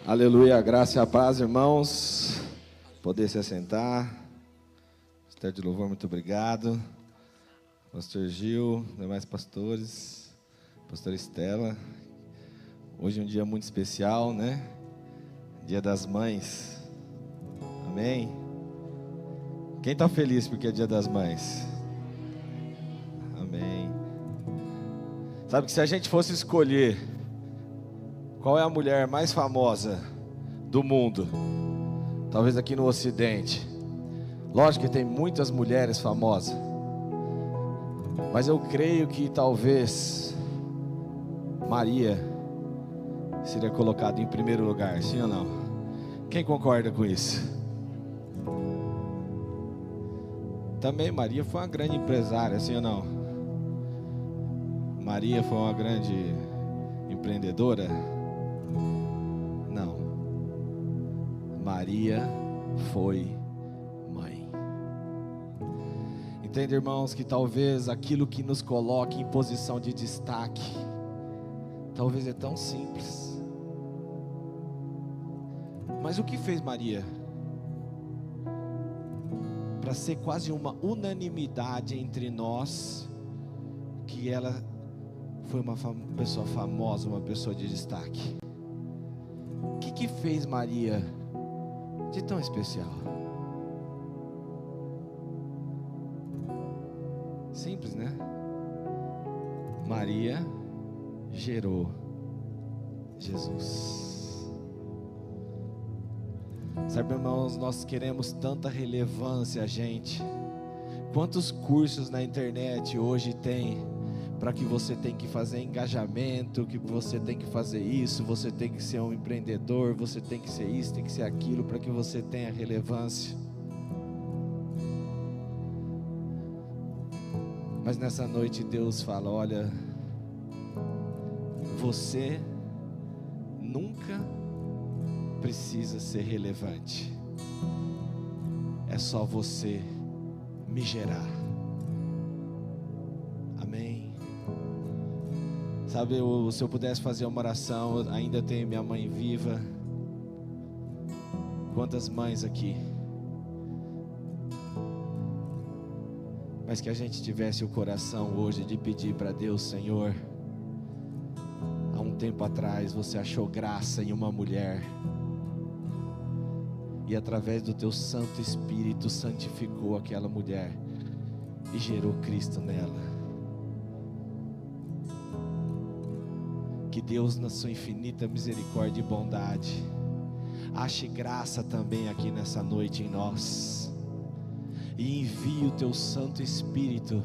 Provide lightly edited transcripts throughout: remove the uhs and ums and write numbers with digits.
Aleluia, graça e a paz, irmãos. Poder se assentar. Pastor de louvor, muito obrigado. Pastor Gil, demais pastores, pastora Estela. Hoje é um dia muito especial, né? Dia das Mães. Amém? Quem está feliz porque é Dia das Mães? Amém. Sabe que se a gente fosse escolher qual é a mulher mais famosa do mundo, talvez aqui no Ocidente, lógico que tem muitas mulheres famosas, mas eu creio que talvez Maria seria colocada em primeiro lugar, sim ou não? Quem concorda com isso? Também Maria foi uma grande empresária, sim ou não? Maria foi uma grande empreendedora? Não. Maria foi mãe. Entende, irmãos, que talvez aquilo que nos coloque em posição de destaque, talvez é tão simples. Mas o que fez Maria para ser quase uma unanimidade entre nós que ela foi uma pessoa famosa, uma pessoa de destaque? O que fez Maria de tão especial? Simples, né? Maria gerou Jesus. Sabe, irmãos, nós queremos tanta relevância, gente. Quantos cursos na internet hoje tem para que você tem que fazer engajamento, que você tem que fazer isso, você tem que ser um empreendedor, você tem que ser isso, tem que ser aquilo, para que você tenha relevância. Mas nessa noite Deus fala: olha, você nunca precisa ser relevante, é só você me gerar. Amém? Sabe, se eu pudesse fazer uma oração, eu ainda tenho minha mãe viva. Quantas mães aqui? Mas que a gente tivesse o coração hoje de pedir para Deus: Senhor, há um tempo atrás você achou graça em uma mulher, e através do teu Santo Espírito santificou aquela mulher e gerou Cristo nela. Que Deus, na sua infinita misericórdia e bondade, ache graça também aqui nessa noite em nós, e envie o teu Santo Espírito,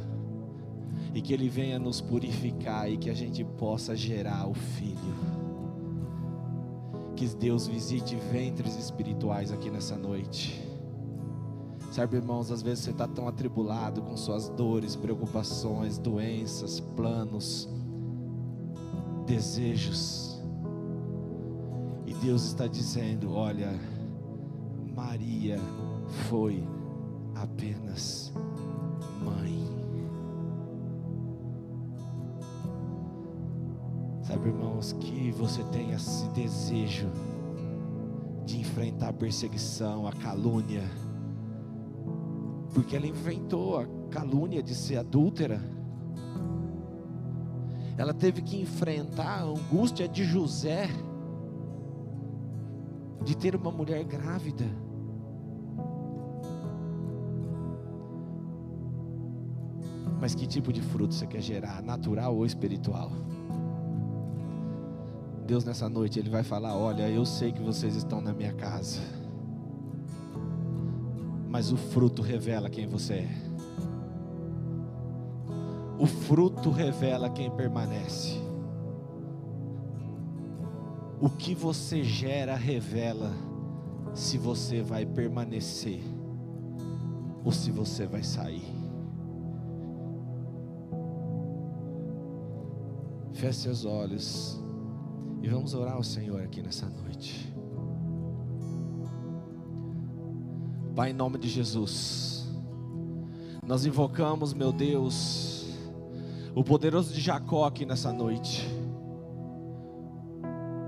e que Ele venha nos purificar, e que a gente possa gerar o Filho. Que Deus visite ventres espirituais aqui nessa noite. Sabe, irmãos, às vezes você está tão atribulado com suas dores, preocupações, doenças, planos, desejos, e Deus está dizendo: olha, Maria foi apenas mãe. Sabe, irmãos, que você tenha esse desejo de enfrentar a perseguição, a calúnia, porque ela enfrentou a calúnia de ser adúltera. Ela teve que enfrentar a angústia de José, de ter uma mulher grávida. Mas que tipo de fruto você quer gerar? Natural ou espiritual? Deus, nessa noite, Ele vai falar: olha, eu sei que vocês estão na minha casa, mas o fruto revela quem você é. O fruto revela quem permanece. O que você gera revela se você vai permanecer ou se você vai sair. Feche seus olhos e vamos orar ao Senhor aqui nessa noite. Pai, em nome de Jesus, nós invocamos, meu Deus, o poderoso de Jacó aqui nessa noite.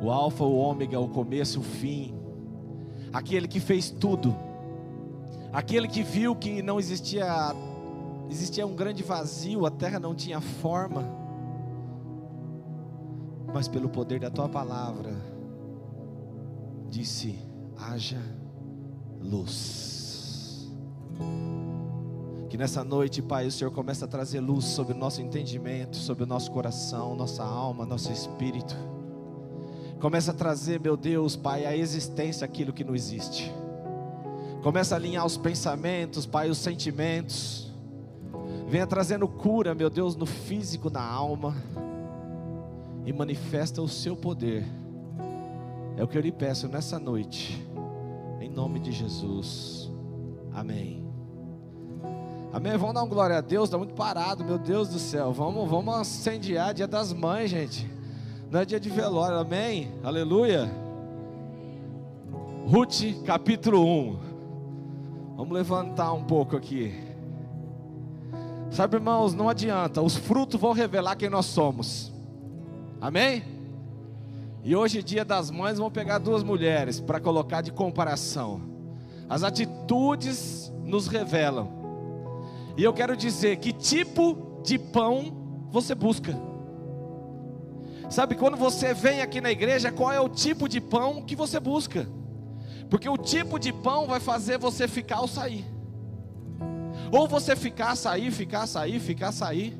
o alfa, o ômega, o começo, o fim, aquele que fez tudo, aquele que viu que não existia um grande vazio, a terra não tinha forma, mas pelo poder da tua palavra, disse: haja luz. Que nessa noite, Pai, o Senhor começa a trazer luz sobre o nosso entendimento, sobre o nosso coração, nossa alma, nosso espírito. Começa a trazer, meu Deus, Pai, a existência aquilo que não existe. Começa a alinhar os pensamentos, Pai, os sentimentos. Venha trazendo cura, meu Deus, no físico, na alma. E manifesta o seu poder. É o que eu lhe peço nessa noite, em nome de Jesus, amém. Amém, vamos dar uma glória a Deus. Está muito parado, meu Deus do céu. Vamos incendiar dia das mães, gente. Não é dia de velório, amém, aleluia. Ruth capítulo 1. Vamos levantar um pouco aqui. Sabe, irmãos, não adianta, os frutos vão revelar quem nós somos, amém? E hoje, dia das mães, vamos pegar duas mulheres para colocar de comparação. As atitudes nos revelam. E eu quero dizer, que tipo de pão você busca? Sabe, quando você vem aqui na igreja, qual é o tipo de pão que você busca? Porque o tipo de pão vai fazer você ficar ou sair. Ou você ficar, sair, ficar, sair, ficar, sair.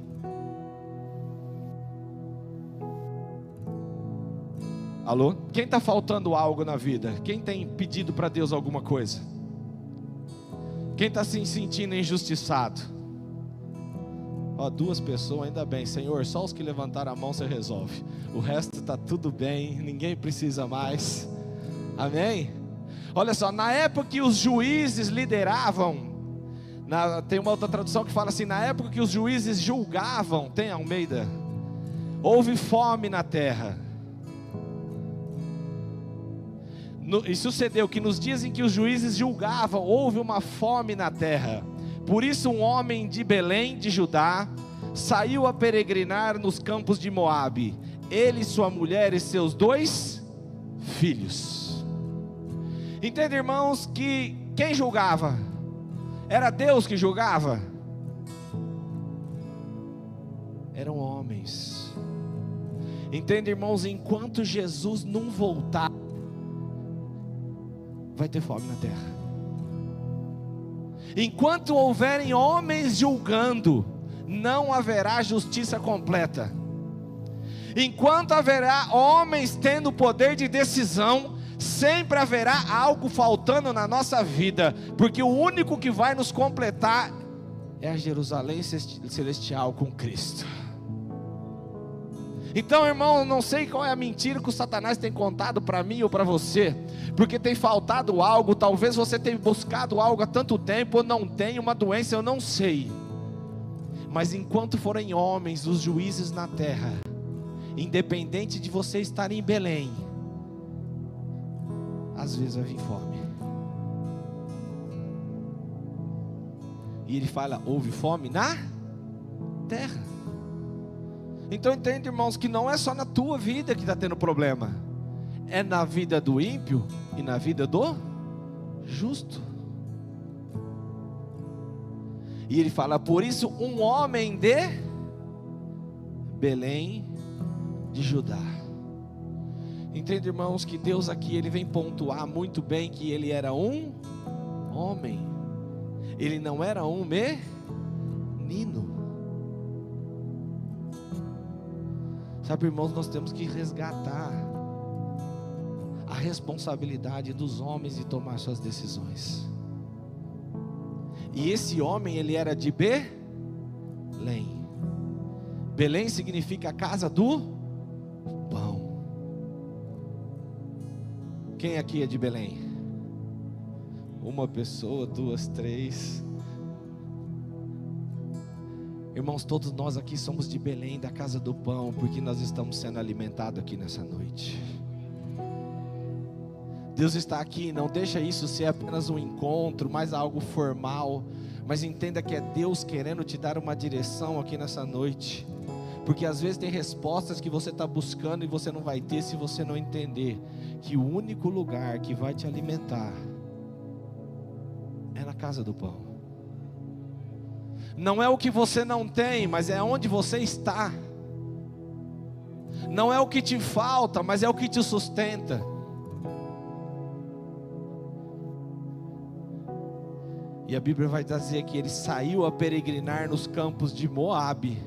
Alô? Quem está faltando algo na vida? Quem tem pedido para Deus alguma coisa? Quem está se sentindo injustiçado? Ó, duas pessoas, ainda bem. Senhor, só os que levantaram a mão você resolve. O resto está tudo bem, ninguém precisa mais. Amém? Olha só, na época que os juízes lideravam, tem uma outra tradução que fala assim: na época que os juízes julgavam, tem Almeida, houve fome na terra. E sucedeu que nos dias em que os juízes julgavam, houve uma fome na terra. Por isso um homem de Belém, de Judá, saiu a peregrinar nos campos de Moabe, ele, sua mulher e seus 2 filhos. Entende, irmãos, que quem julgava? Era Deus que julgava? Eram homens. Entende, irmãos, enquanto Jesus não voltar, vai ter fome na terra. Enquanto houverem homens julgando, não haverá justiça completa. Enquanto haverá homens tendo poder de decisão, sempre haverá algo faltando na nossa vida, porque o único que vai nos completar é a Jerusalém celestial com Cristo. Então, irmão, eu não sei qual é a mentira que o Satanás tem contado para mim ou para você, porque tem faltado algo. Talvez você tenha buscado algo há tanto tempo, ou não tenha uma doença, eu não sei. Mas enquanto forem homens os juízes na terra, independente de você estar em Belém, às vezes vai vir fome. E ele fala: houve fome na terra. Então entende, irmãos, que não é só na tua vida que está tendo problema, é na vida do ímpio e na vida do justo. E ele fala: por isso um homem de Belém de Judá. Entende, irmãos, que Deus aqui ele vem pontuar muito bem que ele era um homem, ele não era um menino. Sabe, irmãos, nós temos que resgatar a responsabilidade dos homens de tomar suas decisões. E esse homem, ele era de Belém. Belém significa a casa do pão. Quem aqui é de Belém? Uma pessoa, 2, 3. Irmãos, todos nós aqui somos de Belém, da casa do pão, porque nós estamos sendo alimentados aqui nessa noite. Deus está aqui, não deixa isso ser apenas um encontro, mais algo formal, mas entenda que é Deus querendo te dar uma direção aqui nessa noite, Porque às vezes tem respostas que você está buscando e você não vai ter se você não entender que o único lugar que vai te alimentar é na casa do pão. Não é o que você não tem, mas é onde você está. Não é o que te falta, mas é o que te sustenta. E a Bíblia vai dizer que ele saiu a peregrinar nos campos de Moabe.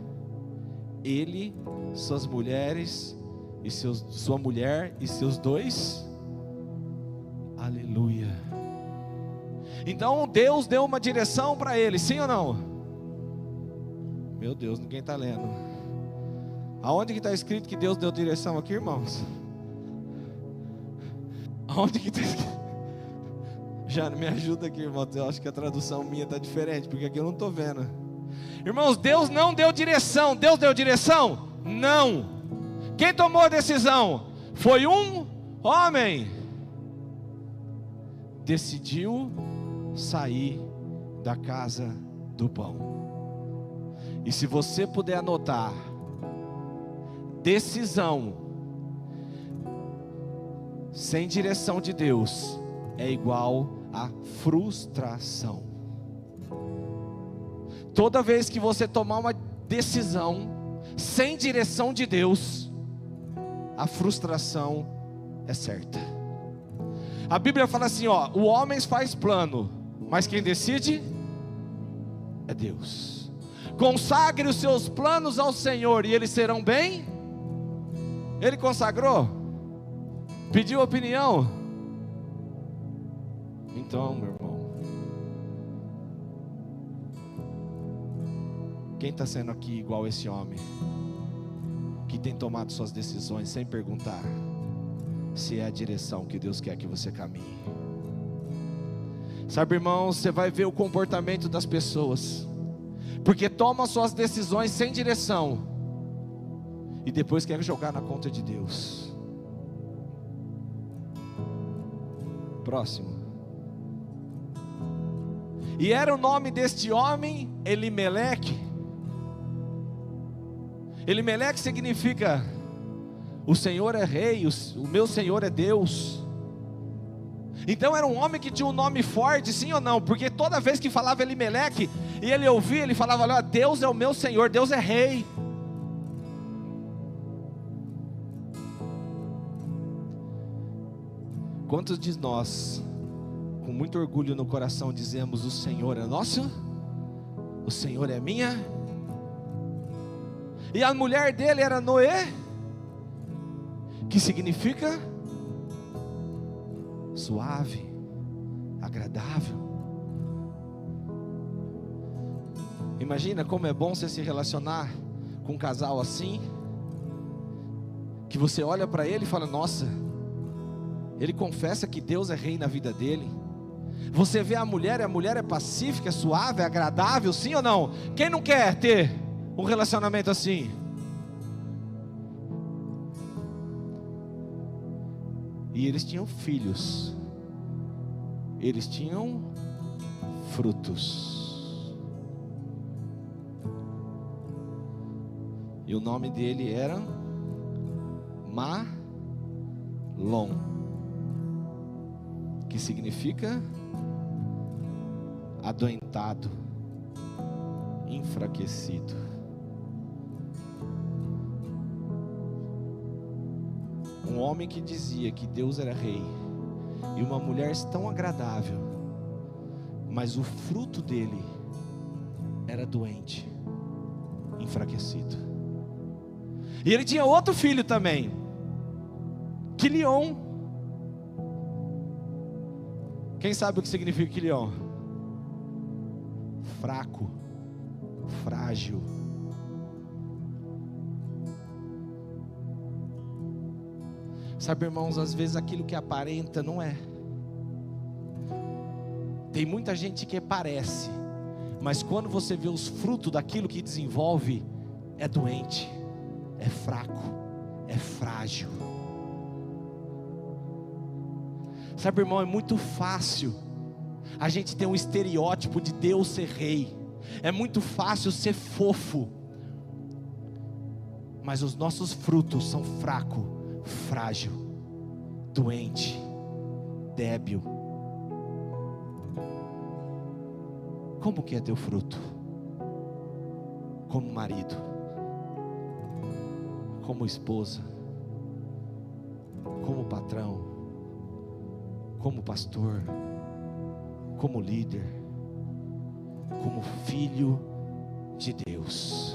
Ele, suas mulheres e sua mulher e seus 2. Aleluia. Então Deus deu uma direção para ele, sim ou não? Meu Deus, ninguém está lendo. Aonde que está escrito que Deus deu direção aqui, irmãos? Aonde que está escrito? Já me ajuda aqui, irmãos. Eu acho que a tradução minha está diferente, porque aqui eu não estou vendo. Irmãos, Deus não deu direção. Deus deu direção? Não. Quem tomou a decisão? Foi um homem. Decidiu sair da casa do pão. E se você puder anotar, decisão sem direção de Deus é igual a frustração. Toda vez que você tomar uma decisão sem direção de Deus, a frustração é certa. A Bíblia fala assim, ó, o homem faz plano, mas quem decide é Deus. Consagre os seus planos ao Senhor e eles serão bem. Ele consagrou? Pediu opinião? Então, meu irmão, quem está sendo aqui igual esse homem, que tem tomado suas decisões sem perguntar se é a direção que Deus quer que você caminhe? Sabe, irmão, você vai ver o comportamento das pessoas, porque tomam suas decisões sem direção, e depois quer jogar na conta de Deus. Próximo. E era o nome deste homem Elimeleque. Elimeleque significa: o Senhor é rei, o meu Senhor é Deus. Então era um homem que tinha um nome forte, sim ou não? Porque toda vez que falava Elimeleque, e ele ouvia, ele falava: olha, Deus é o meu Senhor, Deus é rei. Quantos de nós, com muito orgulho no coração, dizemos: o Senhor é nosso, o Senhor é minha? E a mulher dele era Noé, que significa suave, agradável. Imagina como é bom você se relacionar com um casal assim, que você olha para ele e fala: nossa, ele confessa que Deus é rei na vida dele. Você vê a mulher é pacífica, é suave, é agradável, sim ou não? Quem não quer ter um relacionamento assim? E eles tinham filhos, eles tinham frutos, e o nome dele era Malom, que significa adoentado, enfraquecido. Um homem que dizia que Deus era rei, e uma mulher tão agradável, mas o fruto dele era doente, enfraquecido. E ele tinha outro filho também, Quilion. Quem sabe o que significa Quilion? Fraco, frágil. Sabe, irmãos, às vezes aquilo que aparenta não é. Tem muita gente que parece, mas quando você vê os frutos daquilo que desenvolve, é doente, é fraco, é frágil. Sabe, irmão, é muito fácil a gente ter um estereótipo de Deus ser rei. É muito fácil ser fofo. mas os nossos frutos são fraco, frágil, doente, débil. Como que é teu fruto? Como marido, como esposa, como patrão, como pastor, como líder, como filho de Deus.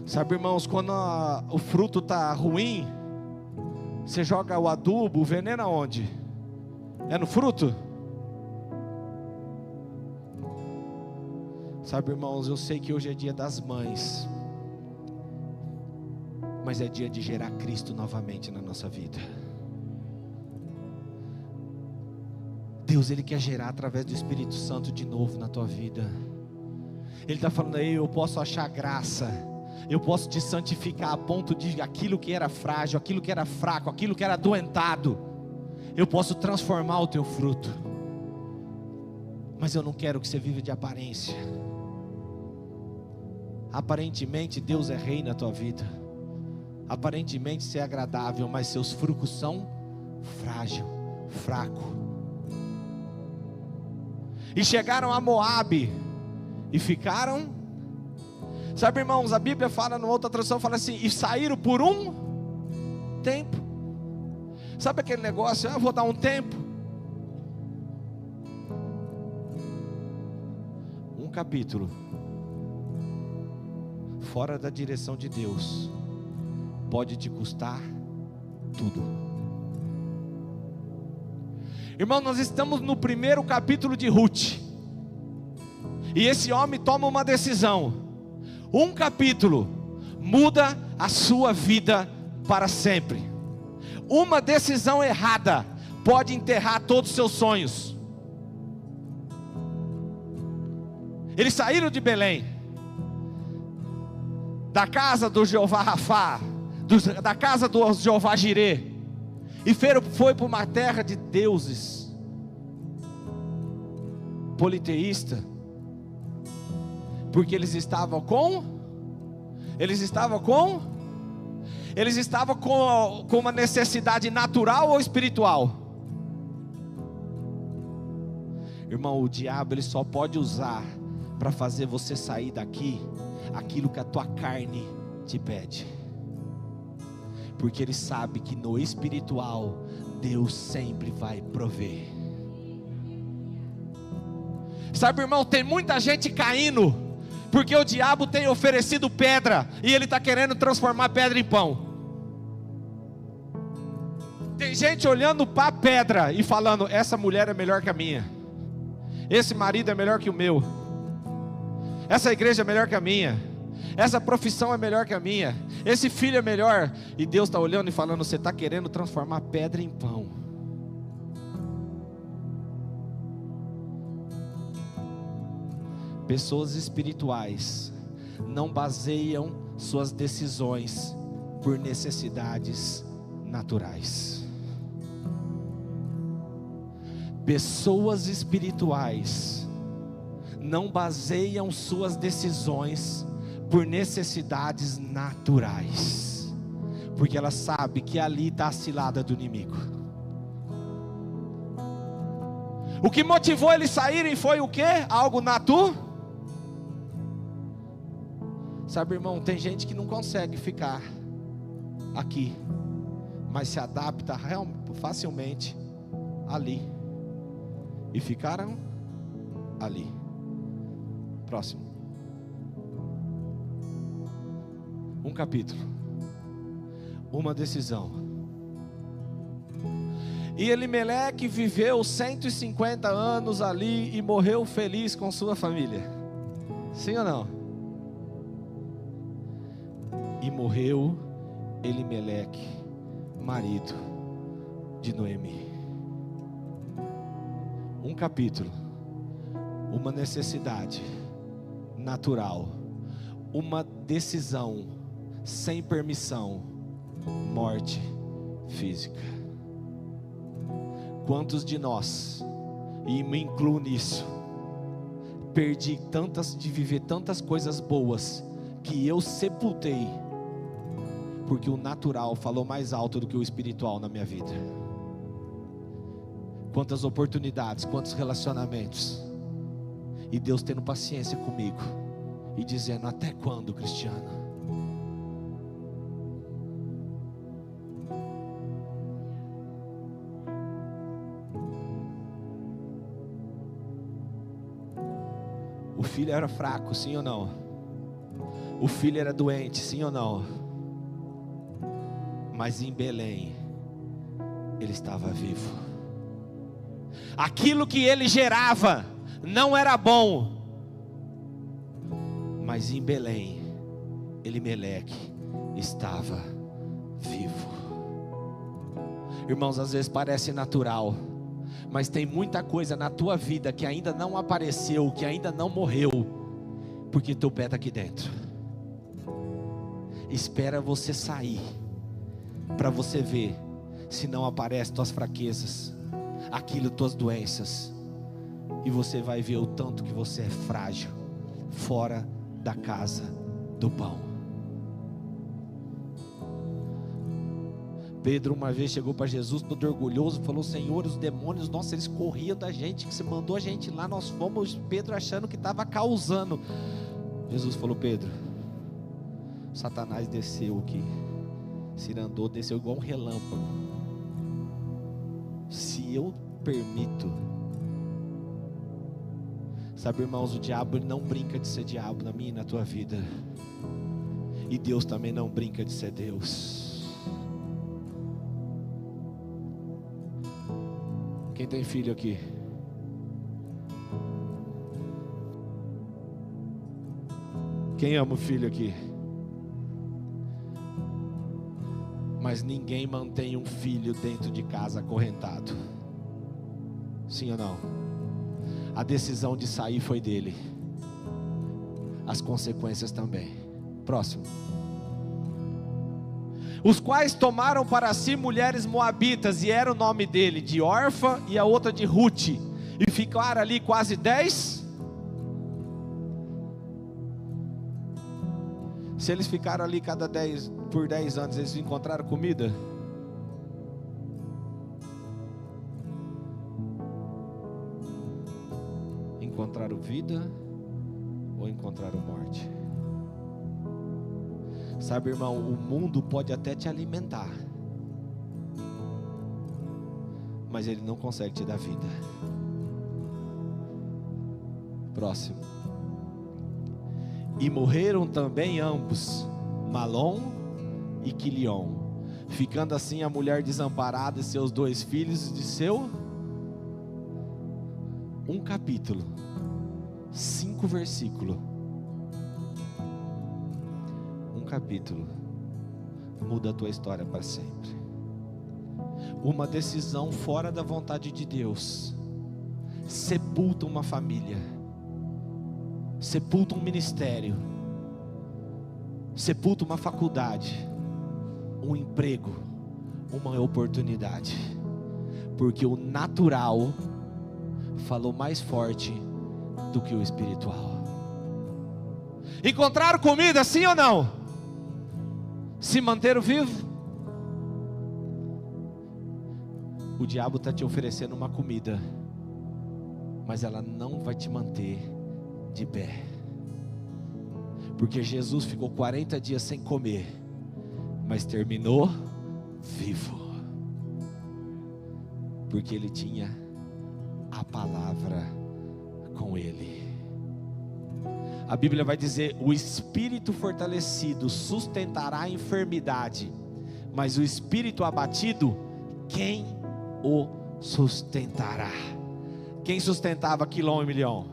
Sabe, irmãos, quando o fruto está ruim, você joga o adubo, o veneno aonde? É no fruto? Sabe, irmãos, eu sei que hoje é dia das mães, mas é dia de gerar Cristo novamente na nossa vida. Deus, Ele quer gerar através do Espírito Santo de novo na tua vida. Ele está falando aí, eu posso achar graça, eu posso te santificar a ponto de aquilo que era frágil, aquilo que era fraco, aquilo que era adoentado, eu posso transformar o teu fruto. Mas eu não quero que você viva de aparência. Aparentemente Deus é rei na tua vida, aparentemente você é agradável, mas seus frutos são frágil, fraco. E chegaram a Moabe e ficaram. Sabe, irmãos, a Bíblia fala, numa outra tradução fala assim, e saíram por um tempo. Sabe aquele negócio, eu vou dar um tempo. Um capítulo fora da direção de Deus pode te custar tudo. Irmão, nós estamos no primeiro capítulo de Ruth, e esse homem toma uma decisão. Um capítulo muda a sua vida para sempre. Uma decisão errada pode enterrar todos os seus sonhos. Eles saíram de Belém, da casa do Jeová Rafá, da casa do Jeová Jirê, e foi para uma terra de deuses politeísta, porque eles estavam com uma necessidade natural ou espiritual? Irmão, o diabo ele só pode usar para fazer você sair daqui aquilo que a tua carne te pede, porque ele sabe que no espiritual Deus sempre vai prover. Sabe, irmão, tem muita gente caindo porque o diabo tem oferecido pedra e ele está querendo transformar pedra em pão. Tem gente olhando para a pedra e falando, essa mulher é melhor que a minha, esse marido é melhor que o meu, essa igreja é melhor que a minha, essa profissão é melhor que a minha, esse filho é melhor. E Deus está olhando e falando, você está querendo transformar pedra em pão. Pessoas espirituais não baseiam suas decisões por necessidades naturais. Pessoas espirituais não baseiam suas decisões por necessidades naturais, porque ela sabe que ali está a cilada do inimigo. O que motivou eles saírem foi o quê? Algo natural. Sabe, irmão, tem gente que não consegue ficar aqui, mas se adapta facilmente ali, e ficaram ali. Próximo. Um capítulo, uma decisão. E Elimeleque viveu 150 anos ali e morreu feliz com sua família. Sim ou não? E morreu Elimeleque, marido de Noemi. Um capítulo, uma necessidade natural, uma decisão sem permissão, morte física. Quantos de nós, e me incluo nisso, perdi de viver tantas coisas boas, que eu sepultei, porque o natural falou mais alto do que o espiritual na minha vida. Quantas oportunidades, quantos relacionamentos, e Deus tendo paciência comigo, e dizendo: até quando, Cristiano? O filho era fraco, sim ou não? O filho era doente, sim ou não? Mas em Belém, ele estava vivo. Aquilo que ele gerava não era bom, mas em Belém, Elimeleque estava vivo. Irmãos, às vezes parece natural, mas tem muita coisa na tua vida que ainda não apareceu, que ainda não morreu, porque teu pé está aqui dentro. Espera você sair, para você ver se não aparecem tuas fraquezas, aquilo, tuas doenças, e você vai ver o tanto que você é frágil, fora da casa do pão. Pedro uma vez chegou para Jesus todo orgulhoso, falou: Senhor, os demônios, nossa, eles corriam da gente, que você mandou a gente lá, nós fomos. Pedro achando que estava causando. Jesus falou: Pedro, Satanás desceu aqui, cirandou, desceu igual um relâmpago. Se eu permito. Sabe, irmãos, o diabo ele não brinca de ser diabo na minha e na tua vida, e Deus também não brinca de ser Deus. Quem tem filho aqui? Quem ama o filho aqui? Mas ninguém mantém um filho dentro de casa acorrentado. Sim ou não? A decisão de sair foi dele, as consequências também. Próximo. Os quais tomaram para si mulheres moabitas, e era o nome dele de Orfa e a outra de Ruth, e ficaram ali quase 10. Se eles ficaram ali por 10 anos, eles encontraram comida? Encontraram vida ou encontraram morte? Sabe, irmão, o mundo pode até te alimentar, mas ele não consegue te dar vida. Próximo. E morreram também ambos, Malom e Quilion, ficando assim a mulher desamparada e seus 2 filhos de seu. Um capítulo, 5 versículos. Capítulo muda a tua história para sempre. Uma decisão fora da vontade de Deus sepulta uma família, sepulta um ministério, sepulta uma faculdade, um emprego, uma oportunidade, porque o natural falou mais forte do que o espiritual. Encontraram comida, sim ou não? Se manter vivo? O diabo está te oferecendo uma comida, mas ela não vai te manter de pé, porque Jesus ficou 40 dias sem comer, mas terminou vivo, porque ele tinha a palavra com ele. A Bíblia vai dizer: o espírito fortalecido sustentará a enfermidade, mas o espírito abatido, quem o sustentará? Quem sustentava Quilom e Milion?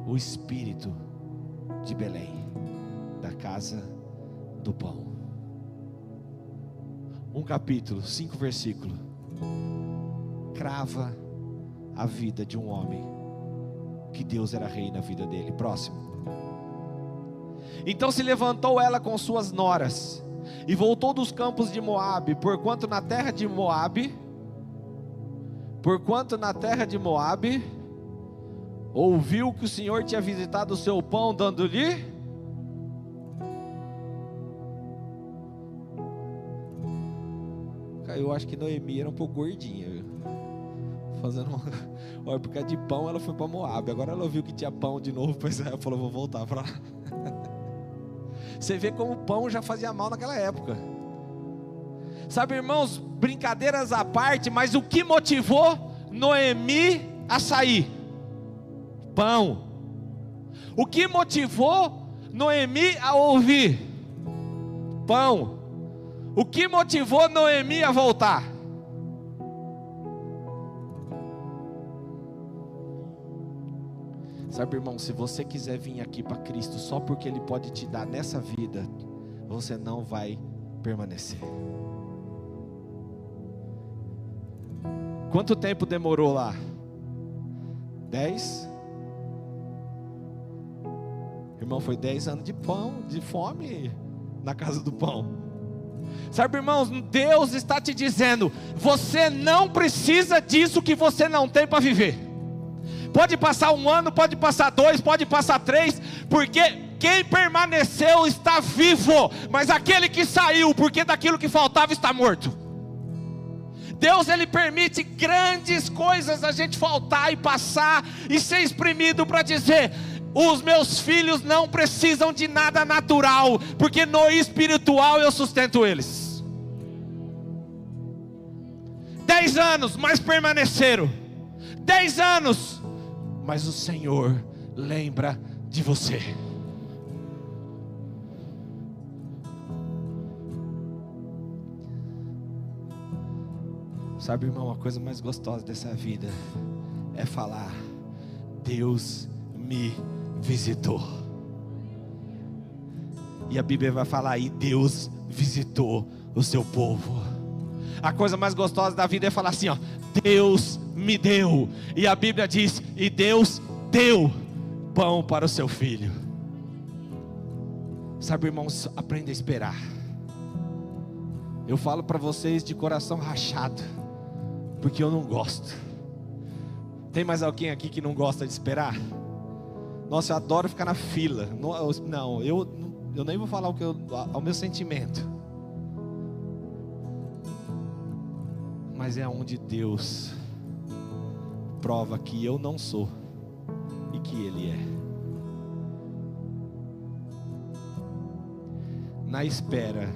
O espírito de Belém, da casa do pão. Um capítulo, 5 versículos, crava a vida de um homem, que Deus era rei na vida dele. Próximo. Então se levantou ela com suas noras, e voltou dos campos de Moabe, porquanto na terra de Moabe ouviu que o Senhor tinha visitado o seu pão, dando-lhe eu acho que Noemi era um pouco gordinha, viu? Olha, por causa de pão ela foi para Moab. Agora ela ouviu que tinha pão de novo para Israel, falou, vou voltar para lá. Você vê como o pão já fazia mal naquela época. Sabe, irmãos, brincadeiras à parte, mas o que motivou Noemi a sair? Pão. O que motivou Noemi a ouvir? Pão. O que motivou Noemi a voltar? Sabe, irmão, se você quiser vir aqui para Cristo só porque Ele pode te dar nessa vida, você não vai permanecer. Quanto tempo demorou lá? 10? Irmão, foi 10 anos de pão, de fome na casa do pão. Sabe, irmãos, Deus está te dizendo, você não precisa disso que você não tem para viver. Pode passar 1 ano, pode passar 2, pode passar 3, porque quem permaneceu está vivo, mas aquele que saiu, porque daquilo que faltava está morto. Deus, Ele permite grandes coisas a gente faltar e passar e ser exprimido para dizer, os meus filhos não precisam de nada natural, porque no espiritual eu sustento eles. 10 anos, mas permaneceram. 10 anos, mas o Senhor lembra de você. Sabe, irmão, a coisa mais gostosa dessa vida é falar, Deus me visitou. E a Bíblia vai falar aí, Deus visitou o seu povo. A coisa mais gostosa da vida é falar assim, ó, Deus me deu. E a Bíblia diz, e Deus deu pão para o seu filho. Sabe, irmãos, aprenda a esperar. Eu falo para vocês de coração rachado, porque eu não gosto. Tem mais alguém aqui que não gosta de esperar? Nossa, eu adoro ficar na fila. Não, eu nem vou falar o meu sentimento. Mas é onde Deus prova que eu não sou e que Ele é. Na espera,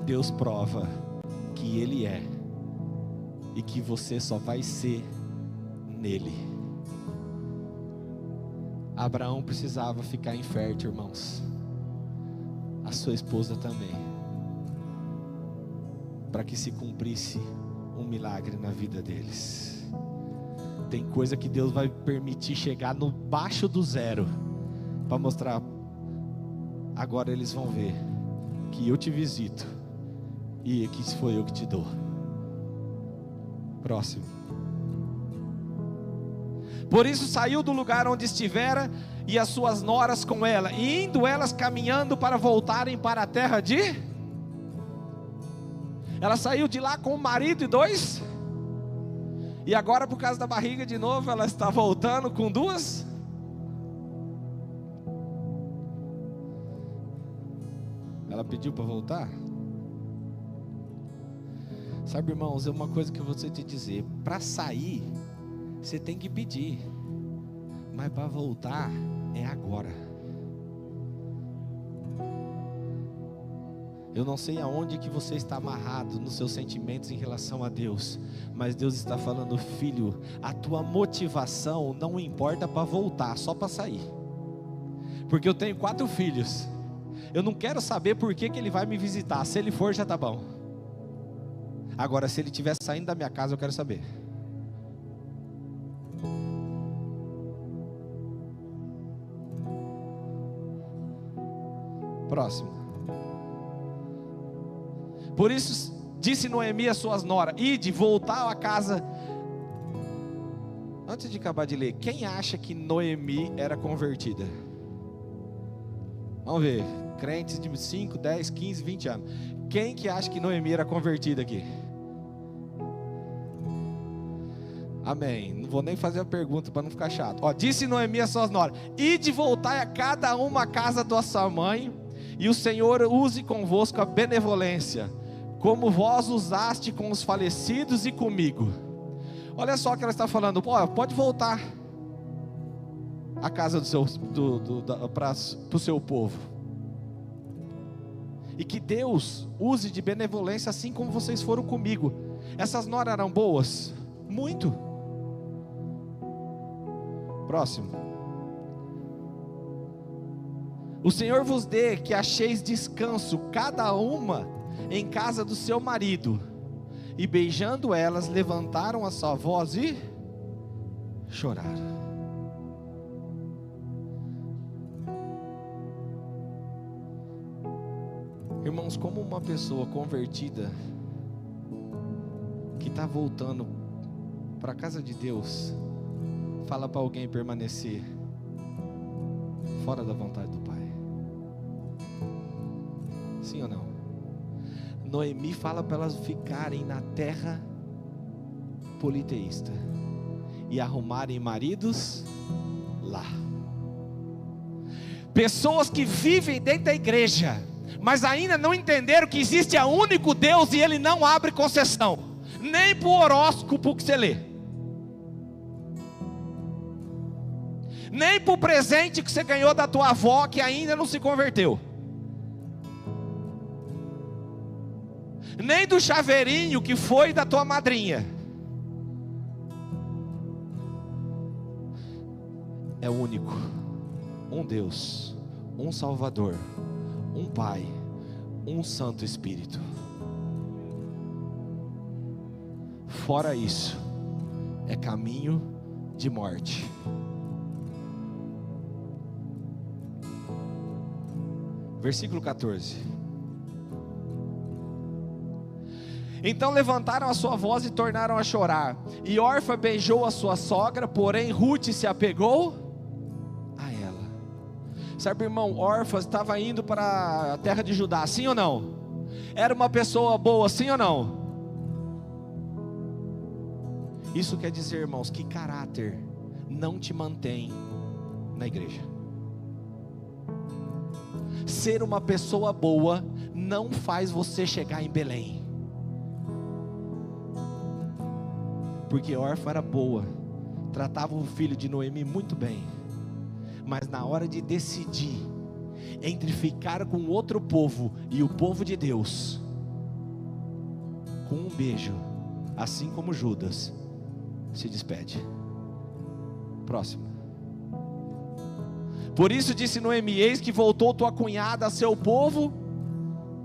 Deus prova que Ele é e que você só vai ser nele. Abraão precisava ficar infértil, irmãos. A sua esposa também, para que se cumprisse um milagre na vida deles. Tem coisa que Deus vai permitir chegar no baixo do zero, para mostrar, agora eles vão ver que eu te visito e que foi eu que te dou. Próximo. Por isso saiu do lugar onde estivera, e as suas noras com ela, e indo elas caminhando para voltarem para a terra de... Ela saiu de lá com o marido e 2, e agora por causa da barriga de novo, ela está voltando com 2. Ela pediu para voltar? Sabe, irmãos, é uma coisa que eu vou te dizer, para sair, você tem que pedir, mas para voltar, é agora. Eu não sei aonde que você está amarrado nos seus sentimentos em relação a Deus, mas Deus está falando, filho, a tua motivação não importa para voltar, só para sair. Porque eu tenho 4 filhos, eu não quero saber por que ele vai me visitar, se ele for já está bom. Agora, se ele estiver saindo da minha casa, eu quero saber. Próximo. Por isso disse Noemi às suas noras, ide, voltar à casa. Antes de acabar de ler, quem acha que Noemi era convertida? Vamos ver, crentes de 5, 10, 15, 20 anos. Quem que acha que Noemi era convertida aqui? Amém. Não vou nem fazer a pergunta para não ficar chato. Ó, disse Noemi às suas noras: ide voltai a cada uma a casa da sua mãe, e o Senhor use convosco a benevolência, como vós usaste com os falecidos e comigo. Olha só o que ela está falando. Pode voltar a casa para o seu povo. E que Deus use de benevolência assim como vocês foram comigo. Essas noras eram boas? Muito. Próximo. O Senhor vos dê que acheis descanso, cada uma em casa do seu marido. E beijando elas, levantaram a sua voz e choraram. Irmãos, como uma pessoa convertida, que está voltando para a casa de Deus, fala para alguém permanecer fora da vontade do Pai? Sim ou não? Noemi fala para elas ficarem na terra politeísta e arrumarem maridos lá. Pessoas que vivem dentro da igreja, mas ainda não entenderam que existe um único Deus e Ele não abre concessão, nem para o horóscopo que você lê, nem para o presente que você ganhou da tua avó que ainda não se converteu, nem do chaveirinho que foi da tua madrinha. É único, um Deus, um Salvador, um Pai, um Santo Espírito. Fora isso, é caminho de morte. Versículo 14. Então levantaram a sua voz e tornaram a chorar. E Orfa beijou a sua sogra, porém Ruth se apegou a ela. Sabe, irmão, Orfa estava indo para a terra de Judá, sim ou não? Era uma pessoa boa, sim ou não? Isso quer dizer, irmãos, que caráter não te mantém na igreja. Ser uma pessoa boa não faz você chegar em Belém. Porque Orfa era boa, tratava o filho de Noemi muito bem, mas na hora de decidir entre ficar com outro povo e o povo de Deus, com um beijo, assim como Judas, se despede. Próximo. Por isso disse Noemi: eis que voltou tua cunhada a seu povo.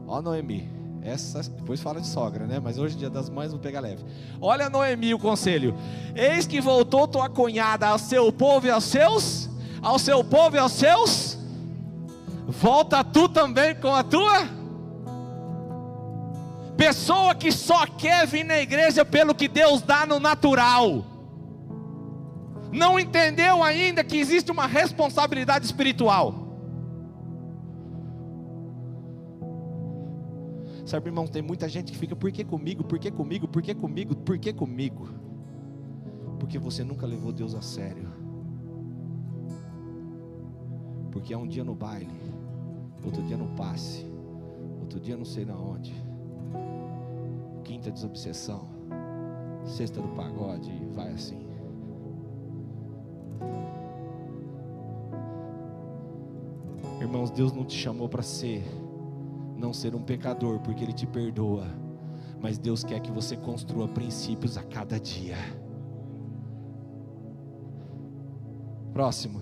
Ó Noemi, essa depois fala de sogra, né? Mas hoje, dia das mães, vou pegar leve. Olha Noemi, o conselho: eis que voltou tua cunhada ao seu povo e aos seus, ao seu povo e aos seus, volta tu também com a tua. Pessoa que só quer vir na igreja pelo que Deus dá no natural, não entendeu ainda que existe uma responsabilidade espiritual. Sabe, irmão, tem muita gente que fica: por que comigo, por que comigo, por que comigo, por que comigo? Porque você nunca levou Deus a sério. Porque é um dia no baile, outro dia no passe, outro dia não sei na onde, quinta desobsessão, sexta do pagode, e vai assim. Irmãos, Deus não te chamou para não ser um pecador, porque Ele te perdoa, mas Deus quer que você construa princípios a cada dia. Próximo.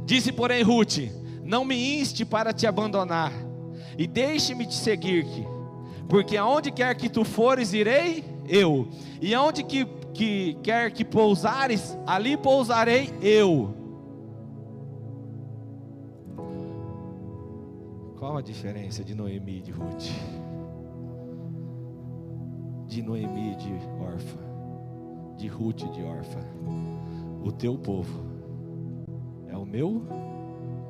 Disse porém Ruth: não me inste para te abandonar, e deixe-me te seguir, porque aonde quer que tu fores, irei eu, e aonde que quer que pousares, ali pousarei eu. Qual a diferença de Noemi e de Ruth? De Noemi e de Orfa, de Ruth e de Orfa? O teu povo é o meu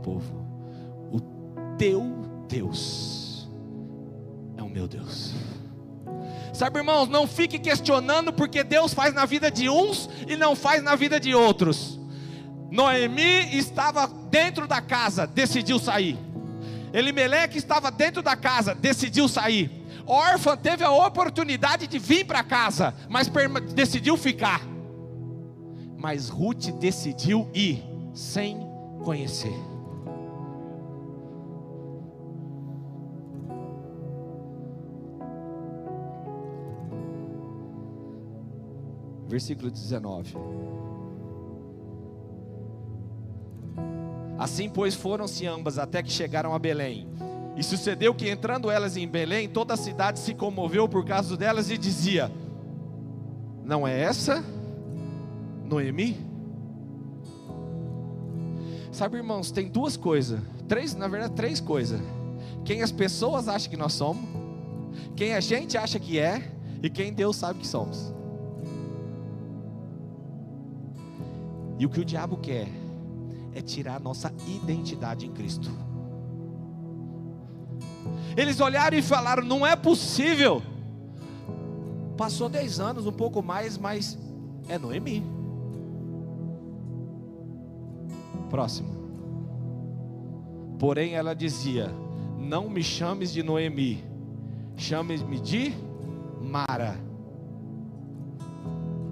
povo, o teu Deus é o meu Deus. Sabe, irmãos, não fique questionando porque Deus faz na vida de uns e não faz na vida de outros. Noemi estava dentro da casa, decidiu sair. Elimeleque estava dentro da casa, decidiu sair. Órfã teve a oportunidade de vir para casa, mas decidiu ficar. Mas Ruth decidiu ir, sem conhecer. Versículo 19. Assim, pois, foram-se ambas até que chegaram a Belém. E sucedeu que, entrando elas em Belém, toda a cidade se comoveu por causa delas e dizia: não é essa Noemi? Sabe, irmãos, tem duas coisas, três coisas: quem as pessoas acham que nós somos, quem a gente acha que é, e quem Deus sabe que somos. E o que o diabo quer é tirar a nossa identidade em Cristo. Eles olharam e falaram: não é possível. Passou 10 anos, um pouco mais, mas é Noemi. Próximo. Porém ela dizia: não me chames de Noemi, chame-me de Mara.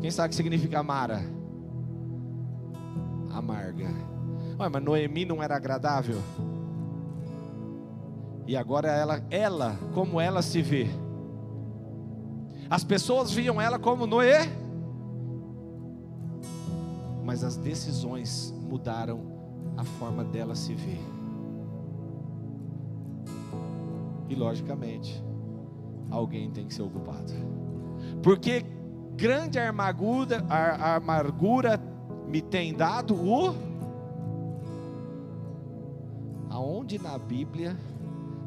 Quem sabe o que significa Mara? Amarga. Ué, mas Noemi não era agradável? E agora ela, como ela se vê? As pessoas viam ela como Noé, mas as decisões mudaram a forma dela se ver. E logicamente, alguém tem que ser o culpado, porque grande amargura me tem dado aonde na Bíblia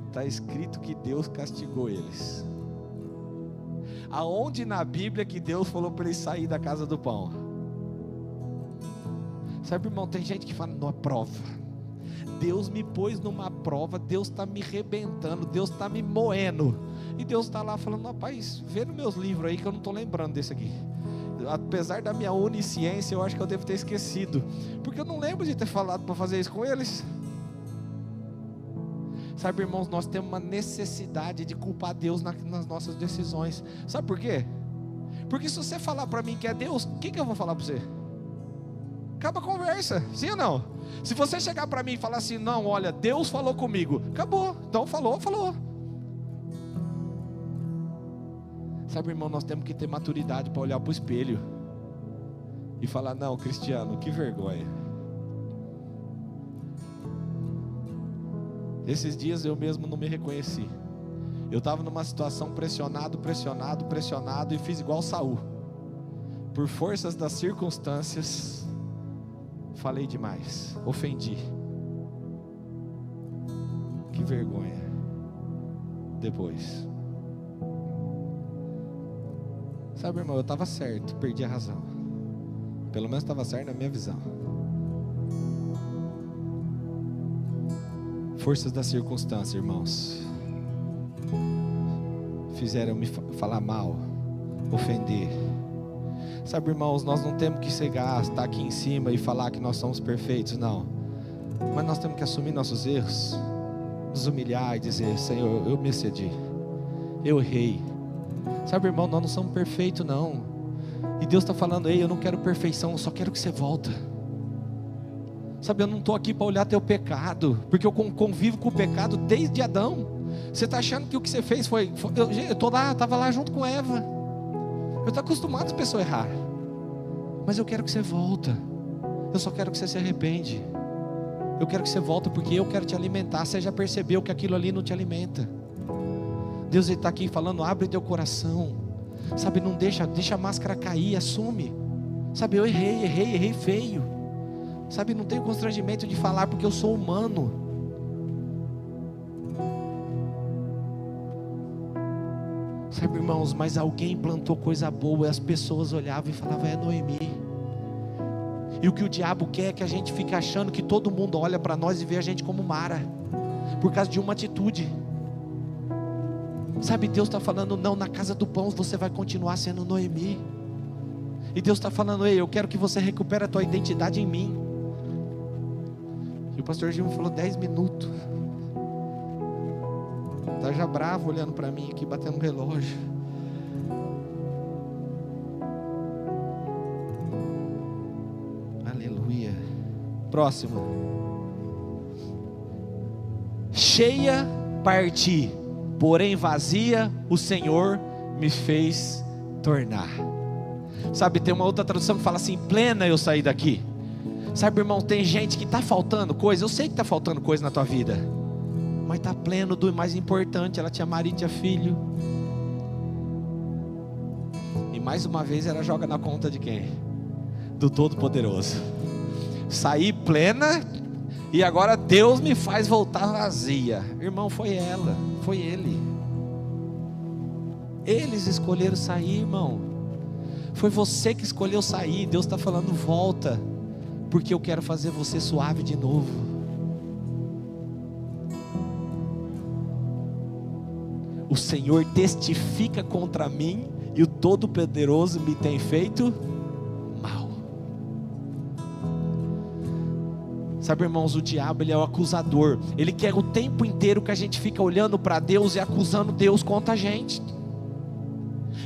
está escrito que Deus castigou eles? Aonde na Bíblia que Deus falou para eles sair da casa do pão? Sabe, irmão, tem gente que fala: numa prova, Deus me pôs numa prova, Deus está me arrebentando, Deus está me moendo. E Deus está lá falando: rapaz, vê nos meus livros aí que eu não estou lembrando desse aqui. Apesar da minha onisciência, eu acho que eu devo ter esquecido, porque eu não lembro de ter falado para fazer isso com eles. Sabe, irmãos, nós temos uma necessidade de culpar Deus nas nossas decisões. Sabe por quê? Porque se você falar para mim que é Deus, o que eu vou falar para você? Acaba a conversa, sim ou não? Se você chegar para mim e falar assim: não, olha, Deus falou comigo, acabou. Então falou. Sabe, irmão, nós temos que ter maturidade para olhar para o espelho e falar: não, Cristiano, que vergonha. Esses dias eu mesmo não me reconheci. Eu estava numa situação pressionado e fiz igual Saul. Por forças das circunstâncias, falei demais, ofendi. Que vergonha. Depois, sabe, irmão, eu estava certo, perdi a razão. Pelo menos estava certo na minha visão. Forças da circunstância, irmãos, fizeram me falar mal, ofender. Sabe, irmãos, nós não temos que chegar, estar aqui em cima e falar que nós somos perfeitos, não. Mas nós temos que assumir nossos erros, nos humilhar e dizer: Senhor, eu me excedi, eu errei. Sabe, irmão, nós não somos perfeitos, não. E Deus está falando: ei, eu não quero perfeição, eu só quero que você volta. Sabe, eu não estou aqui para olhar teu pecado, porque eu convivo com o pecado desde Adão. Você está achando que o que você fez foi eu estava lá junto com Eva. Eu estou acostumado as pessoas a errar, mas eu quero que você volta. Eu só quero que você se arrepende. Eu quero que você volta, porque eu quero te alimentar. Você já percebeu que aquilo ali não te alimenta? Deus está aqui falando: abre teu coração. Sabe, não deixa a máscara cair, assume. Sabe, eu errei feio. Sabe, não tenho constrangimento de falar, porque eu sou humano. Sabe, irmãos, mas alguém plantou coisa boa e as pessoas olhavam e falavam: é Noemi. E o que o diabo quer é que a gente fique achando que todo mundo olha para nós e vê a gente como Mara, por causa de uma atitude. Sabe, Deus está falando, não, na casa do pão você vai continuar sendo Noemi. E Deus está falando, ei, eu quero que você recupere a tua identidade em mim. E o pastor Gil falou 10 minutos. Está já bravo olhando para mim aqui, batendo o relógio. Aleluia. Próximo. Cheia parti, porém vazia o Senhor me fez tornar. Sabe, tem uma outra tradução que fala assim, plena eu saí daqui. Sabe, irmão, tem gente que está faltando coisa. Eu sei que está faltando coisa na tua vida, mas está pleno do mais importante. Ela tinha marido, tinha filho. E mais uma vez ela joga na conta de quem? Do Todo-Poderoso. Saí plena, e agora Deus me faz voltar vazia. Irmão, foi ela, foi ele. Eles escolheram sair, irmão. Foi você que escolheu sair. Deus está falando, volta, porque eu quero fazer você suave de novo. O Senhor testifica contra mim, e o Todo-Poderoso me tem feito mal. Sabe, irmãos, o diabo, ele é o acusador. Ele quer o tempo inteiro que a gente fica olhando para Deus e acusando Deus contra a gente.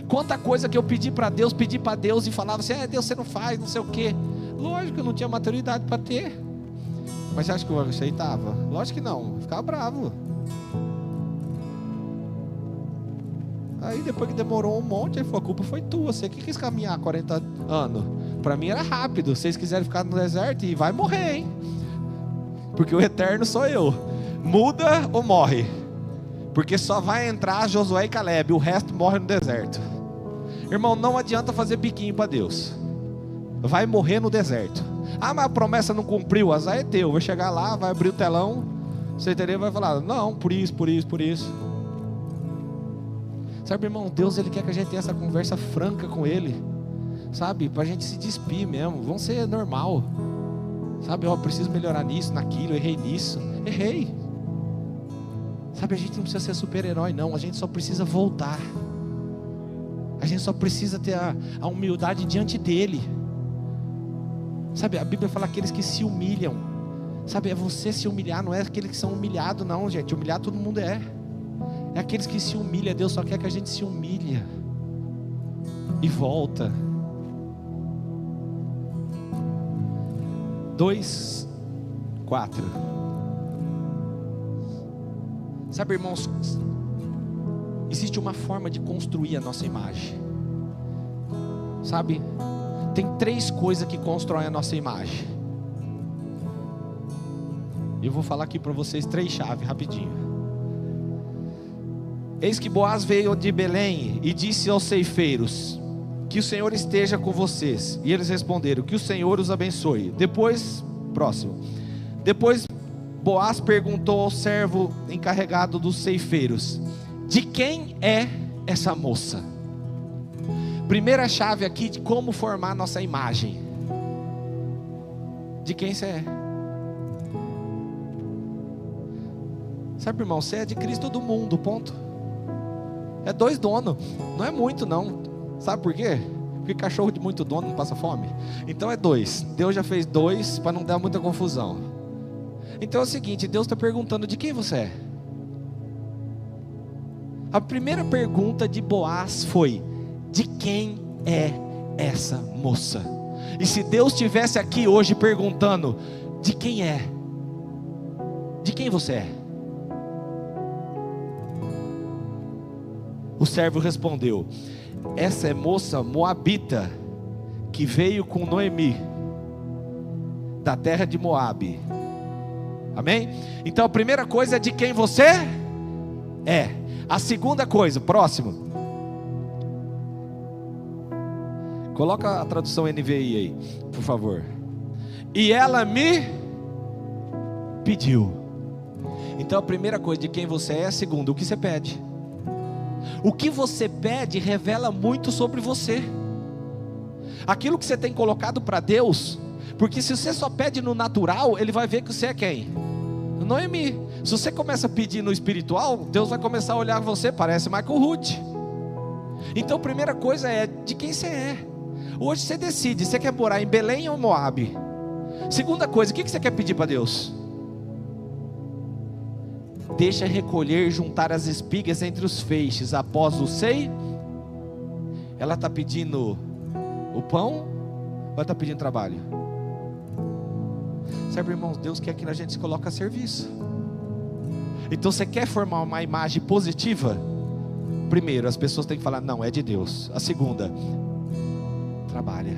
Quanta coisa que eu pedi para Deus e falava assim, Deus, você não faz, não sei o que. Lógico, eu não tinha maturidade para ter. Mas você acha que eu aceitava? Lógico que não, eu ficava bravo. Aí depois que demorou um monte, aí falou, a culpa foi tua, você que quis caminhar 40 anos. Para mim era rápido, se vocês quiserem ficar no deserto, e vai morrer, hein? Porque o eterno sou eu. Muda ou morre? Porque só vai entrar Josué e Caleb, o resto morre no deserto. Irmão, não adianta fazer biquinho para Deus. Vai morrer no deserto. Ah, mas a promessa não cumpriu, azar é teu. Vai chegar lá, vai abrir o telão, você entendeu? Vai falar, não, por isso. Sabe, irmão, Deus, Ele quer que a gente tenha essa conversa franca com Ele. Sabe, para a gente se despir mesmo. Vamos ser normal. Sabe, eu preciso melhorar nisso, naquilo, errei nisso. Errei. Sabe, a gente não precisa ser super-herói não. A gente só precisa voltar. A gente só precisa ter a humildade diante dEle. Sabe, a Bíblia fala aqueles que se humilham. Sabe, é você se humilhar, não é aqueles que são humilhados não, gente. Humilhar todo mundo é. É aqueles que se humilham. Deus só quer que a gente se humilha e volta. 2:4. Sabe, irmãos, existe uma forma de construir a nossa imagem. Sabe, tem 3 coisas que constroem a nossa imagem. Eu vou falar aqui para vocês 3 chaves, rapidinho. Eis que Boaz veio de Belém e disse aos ceifeiros, que o Senhor esteja com vocês. E eles responderam, que o Senhor os abençoe. Depois Boaz perguntou ao servo encarregado dos ceifeiros, de quem é essa moça? Primeira chave aqui de como formar nossa imagem. De quem você é? Sabe, irmão, você é de Cristo do mundo, ponto. É 2 donos, não é muito não. Sabe por quê? Porque cachorro de muito dono não passa fome. Então é 2. Deus já fez 2 para não dar muita confusão. Então é o seguinte, Deus está perguntando de quem você é. A primeira pergunta de Boaz foi, de quem é essa moça? E se Deus estivesse aqui hoje perguntando, de quem é? De quem você é? O servo respondeu, essa é moça moabita, que veio com Noemi, da terra de Moabe. Amém? Então a primeira coisa é de quem você é. A segunda coisa, próximo. Coloca a tradução NVI aí, por favor. E ela me pediu. Então a primeira coisa de quem você é, a segunda, o que você pede. O que você pede revela muito sobre você. Aquilo que você tem colocado para Deus. Porque se você só pede no natural, Ele vai ver que você é quem? Noemi. Se você começa a pedir no espiritual, Deus vai começar a olhar você, parece mais com Ruth. Então, a primeira coisa é de quem você é. Hoje você decide, você quer morar em Belém ou Moabe? Segunda coisa, o que você quer pedir para Deus? Deixa recolher, juntar as espigas entre os feixes, após o sei. Ela está pedindo o pão, ou ela está pedindo trabalho? Sabe, irmãos, Deus quer que a gente se coloque a serviço. Então, você quer formar uma imagem positiva? Primeiro, as pessoas têm que falar, não, é de Deus. A segunda, trabalha,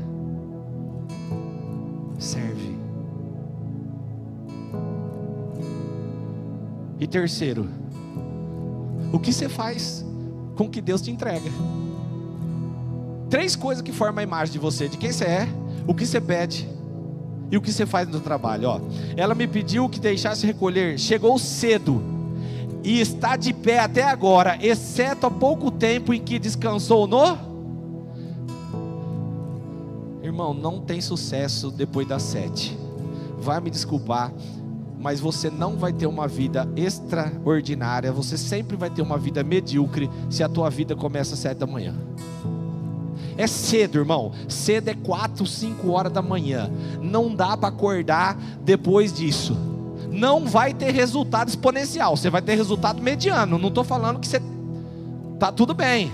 serve. E terceiro, o que você faz com o que Deus te entrega? 3 coisas que formam a imagem de você, de quem você é, o que você pede e o que você faz no trabalho. Ela me pediu que deixasse recolher, chegou cedo e está de pé até agora, exceto há pouco tempo em que descansou no... Irmão, não tem sucesso depois das 7. Vai me desculpar, mas você não vai ter uma vida extraordinária. Você sempre vai ter uma vida medíocre se a tua vida começa às 7 da manhã. É cedo, irmão. Cedo é 4, 5 horas da manhã. Não dá para acordar depois disso. Não vai ter resultado exponencial. Você vai ter resultado mediano. Não estou falando que você está tudo bem,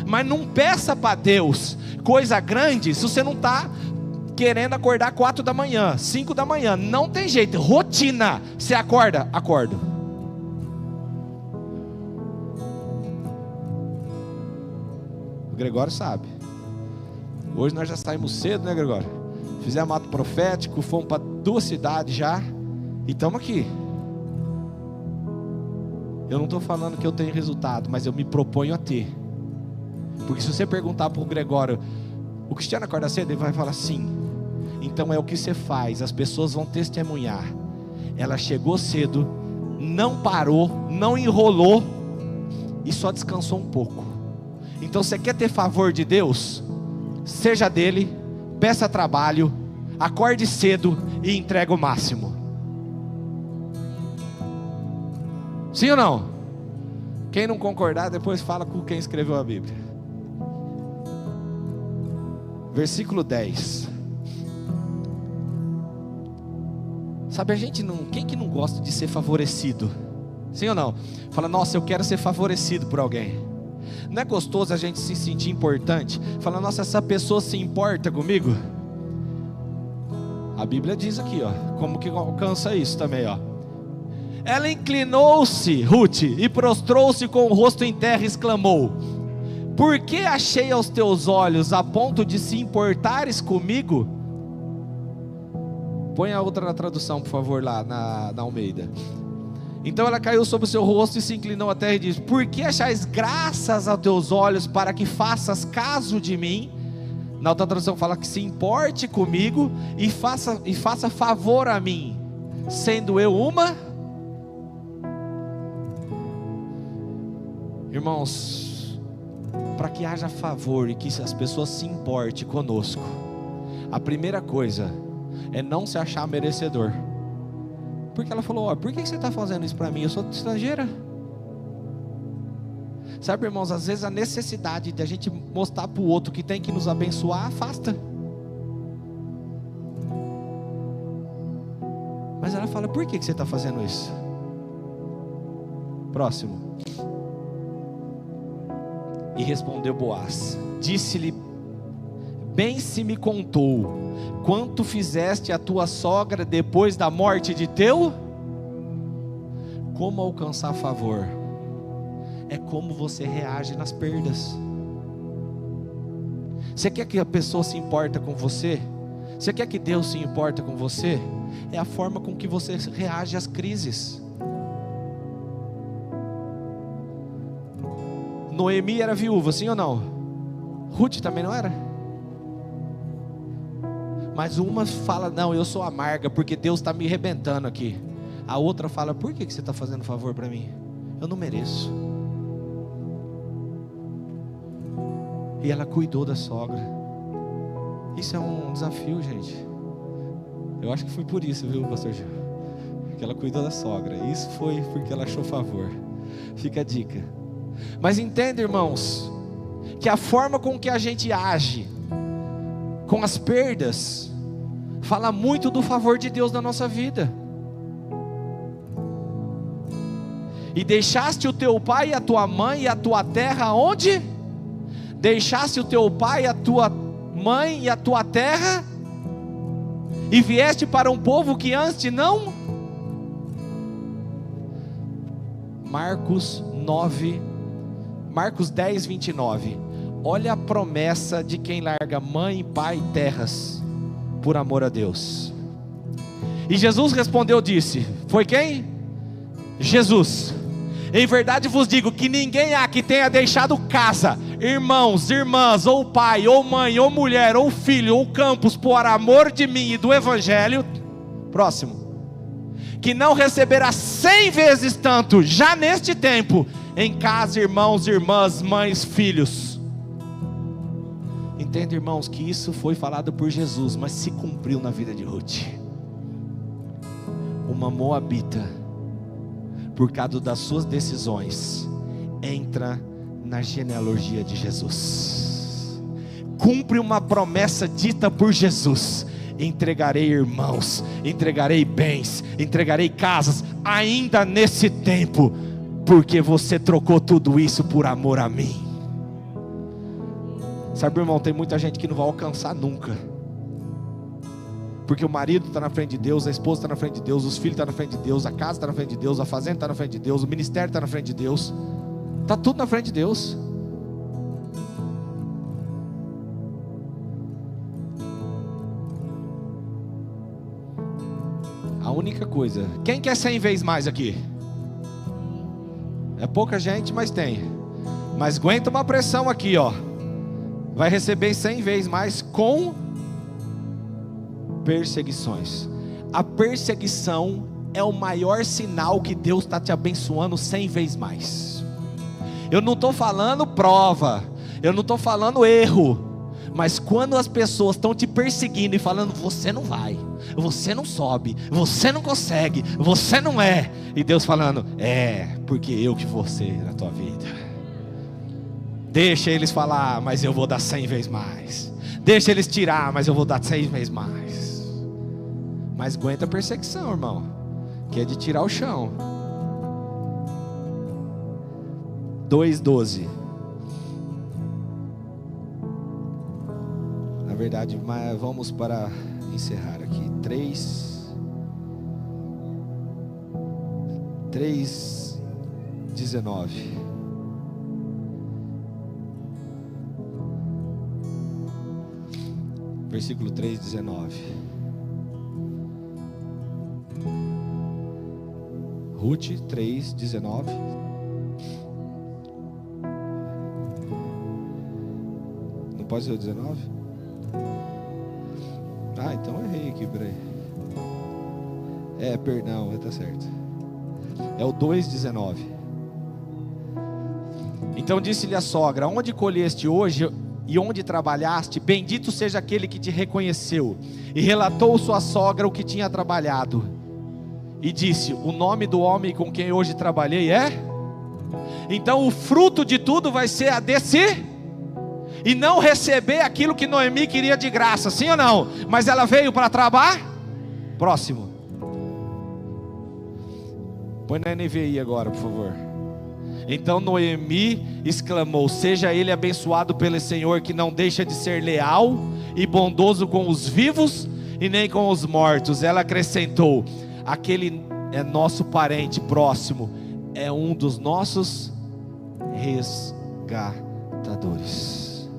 mas não peça para Deus coisa grande se você não está querendo acordar 4 da manhã, 5 da manhã. Não tem jeito, rotina. Você acorda? Acordo. O Gregório sabe. Hoje nós já saímos cedo, né, Gregório? Fizemos ato profético, fomos para 2 cidades já e estamos aqui. Eu não estou falando que eu tenho resultado, mas eu me proponho a ter. Porque se você perguntar para o Gregório, o Cristiano acorda cedo? Ele vai falar sim. Então é o que você faz, as pessoas vão testemunhar. Ela chegou cedo, não parou, não enrolou e só descansou um pouco. Então você quer ter favor de Deus? Seja dele, peça trabalho, acorde cedo e entrega o máximo. Sim ou não? Quem não concordar, depois fala com quem escreveu a Bíblia. Versículo 10. Sabe, a gente não... Quem que não gosta de ser favorecido? Sim ou não? Fala, nossa, eu quero ser favorecido por alguém. Não é gostoso a gente se sentir importante? Fala, nossa, essa pessoa se importa comigo? A Bíblia diz aqui, como que alcança isso também, Ela inclinou-se, Ruth, e prostrou-se com o rosto em terra e exclamou: por que achei aos teus olhos a ponto de se importares comigo? Põe a outra tradução, por favor, lá na Almeida. Então ela caiu sobre o seu rosto e se inclinou à terra e disse: por que achais graças aos teus olhos para que faças caso de mim? Na outra tradução fala que se importe comigo e faça favor a mim, sendo eu uma... Irmãos, para que haja favor e que as pessoas se importem conosco, a primeira coisa é não se achar merecedor. Porque ela falou: por que você está fazendo isso para mim? Eu sou estrangeira. Sabe, irmãos, às vezes a necessidade de a gente mostrar para o outro que tem que nos abençoar afasta. Mas ela fala: por que você está fazendo isso? Próximo. E respondeu Boaz, disse-lhe: bem se me contou quanto fizeste a tua sogra depois da morte de teu... Como alcançar favor? É como você reage nas perdas. Você quer que a pessoa se importa com você? Você quer que Deus se importa com você? É a forma com que você reage às crises. Noemi era viúva, sim ou não? Ruth também não era? Mas uma fala: não, eu sou amarga porque Deus está me arrebentando aqui. A outra fala: por que você está fazendo favor para mim? Eu não mereço. E ela cuidou da sogra. Isso é um desafio, gente. Eu acho que foi por isso, viu, pastor Gil? que ela cuidou da sogra. Isso foi porque ela achou favor. Fica a dica. Mas entenda, irmãos, que a forma com que a gente age com as perdas fala muito do favor de Deus na nossa vida. E deixaste o teu pai e a tua mãe e a tua terra onde? Deixaste o teu pai, a tua mãe e a tua terra, e vieste para um povo que antes não. Marcos 10, 29. Olha a promessa de quem larga mãe, pai e terras por amor a Deus. E Jesus respondeu, disse, foi quem? Jesus. Em verdade vos digo que ninguém há que tenha deixado casa, irmãos, irmãs, ou pai, ou mãe, ou mulher, ou filho, ou campos, por amor de mim e do evangelho, próximo, que não receberá 100 vezes tanto, já neste tempo, em casa, irmãos, irmãs, mães, filhos. Entenda, irmãos, que isso foi falado por Jesus, mas se cumpriu na vida de Ruth. Uma moabita, por causa das suas decisões, entra na genealogia de Jesus. Cumpre uma promessa dita por Jesus: entregarei irmãos, entregarei bens, entregarei casas, ainda nesse tempo, porque você trocou tudo isso por amor a mim. Sabe, irmão, tem muita gente que não vai alcançar nunca, porque o marido está na frente de Deus, a esposa está na frente de Deus, os filhos estão na frente de Deus, a casa está na frente de Deus, a fazenda está na frente de Deus, o ministério está na frente de Deus, está tudo na frente de Deus. A única coisa, quem quer 100 vezes mais aqui? É pouca gente, mas tem. Mas aguenta uma pressão aqui, ó. Vai receber 100 vezes mais com perseguições. A perseguição é o maior sinal que Deus está te abençoando 100 vezes mais. Eu não estou falando prova, eu não estou falando erro, mas quando as pessoas estão te perseguindo e falando, você não vai, você não sobe, você não consegue, você não é, e Deus falando, porque eu que vou ser na tua vida. Deixa eles falar, mas eu vou dar 100 vezes mais. Deixa eles tirar, mas eu vou dar 100 vezes mais. Mas aguenta a perseguição, irmão, que é de tirar o chão. 2:12. Na verdade, mas vamos para encerrar aqui. 3:19. Versículo 3:19. Ruth 3:19. Não pode ser o 19? Ah, então eu errei aqui, peraí. Perdão, está certo. É o 2:19. Então disse-lhe a sogra: onde colheste hoje e onde trabalhaste? Bendito seja aquele que te reconheceu. E relatou sua sogra o que tinha trabalhado. E disse: o nome do homem com quem hoje trabalhei é? Então o fruto de tudo vai ser a desse, e não receber aquilo que Noemi queria de graça, sim ou não? Mas ela veio para trabalhar. Próximo. Põe na NVI agora, por favor. Então Noemi exclamou: seja ele abençoado pelo Senhor, que não deixa de ser leal e bondoso com os vivos e nem com os mortos. Ela acrescentou: aquele é nosso parente próximo, é um dos nossos resgatadores.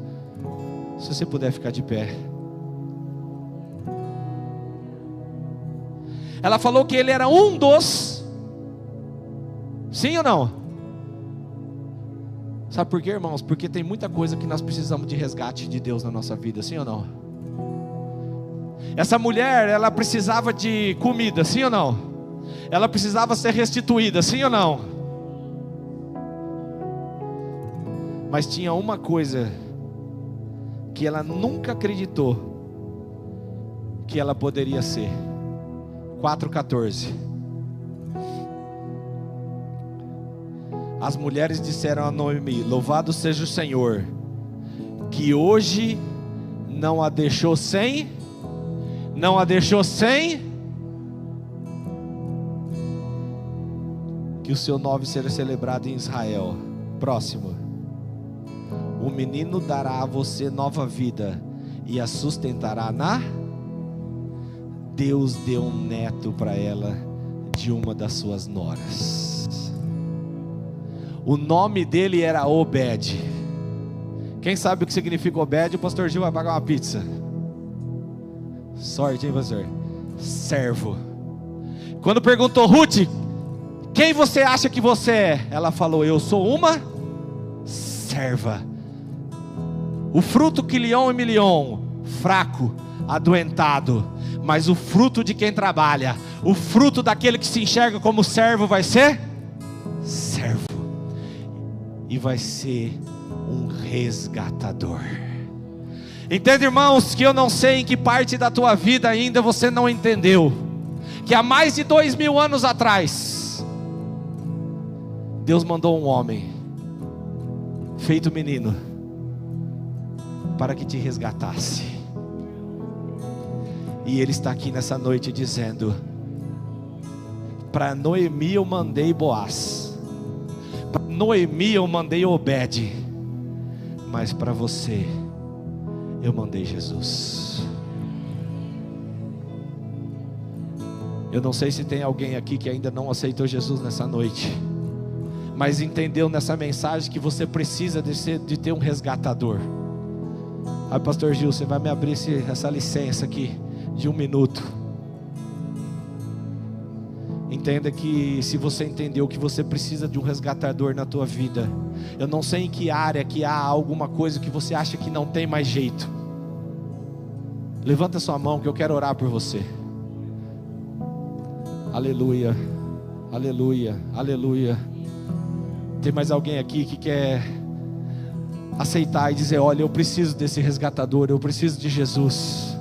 Se você puder ficar de pé. Ela falou que ele era um dos. Sim ou não? Sabe por quê, irmãos? Porque tem muita coisa que nós precisamos de resgate de Deus na nossa vida, sim ou não? Essa mulher, ela precisava de comida, sim ou não? Ela precisava ser restituída, sim ou não? Mas tinha uma coisa que ela nunca acreditou que ela poderia ser. 4:14. As mulheres disseram a Noemi: louvado seja o Senhor, que hoje não a deixou sem, que o seu nome seja celebrado em Israel. Próximo. O menino dará a você nova vida e a sustentará Deus deu um neto para ela de uma das suas noras. O nome dele era Obed. Quem sabe o que significa Obed? O pastor Gil vai pagar uma pizza. Sorte, hein, pastor? Servo. Quando perguntou: Ruth, quem você acha que você é? Ela falou: eu sou uma serva. O fruto quilion e milion, fraco, adoentado. Mas o fruto de quem trabalha, o fruto daquele que se enxerga como servo, vai ser servo. E vai ser um resgatador. Entende, irmãos, que eu não sei em que parte da tua vida ainda você não entendeu, que há mais de 2000 anos atrás, Deus mandou um homem, feito menino, para que te resgatasse. E Ele está aqui nessa noite dizendo: para Noemi eu mandei Boaz, para Noemi eu mandei Obed, mas para você eu mandei Jesus. Eu não sei se tem alguém aqui que ainda não aceitou Jesus nessa noite, mas entendeu nessa mensagem que você precisa de ter um resgatador. Aí, pastor Gil, você vai me abrir essa licença aqui de 1 minuto. Entenda que se você entendeu que você precisa de um resgatador na tua vida, eu não sei em que área que há alguma coisa que você acha que não tem mais jeito, levanta sua mão que eu quero orar por você. Aleluia, aleluia, aleluia. Tem mais alguém aqui que quer aceitar e dizer: olha, eu preciso desse resgatador, eu preciso de Jesus.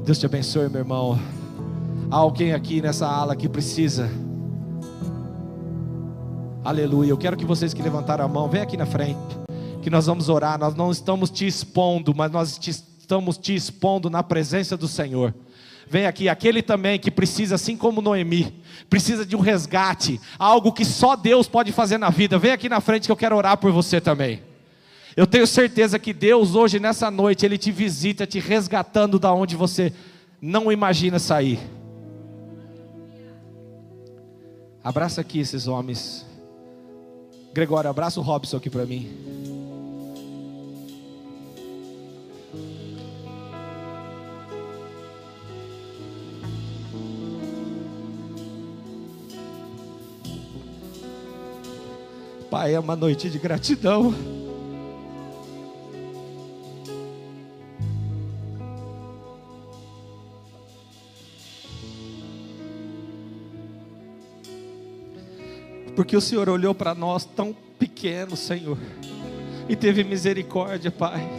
Deus te abençoe, meu irmão. Há alguém aqui nessa ala que precisa. Aleluia. Eu quero que vocês que levantaram a mão, vem aqui na frente, que nós vamos orar. Nós não estamos te expondo, mas nós estamos te expondo na presença do Senhor. Vem aqui, aquele também que precisa, assim como Noemi, precisa de um resgate, algo que só Deus pode fazer na vida. Vem aqui na frente que eu quero orar por você também. Eu tenho certeza que Deus hoje nessa noite, Ele te visita, te resgatando da onde você não imagina sair. Abraça aqui esses homens. Gregório, abraça o Robson aqui para mim. Pai, é uma noite de gratidão. Porque o Senhor olhou para nós tão pequenos, Senhor, e teve misericórdia, Pai,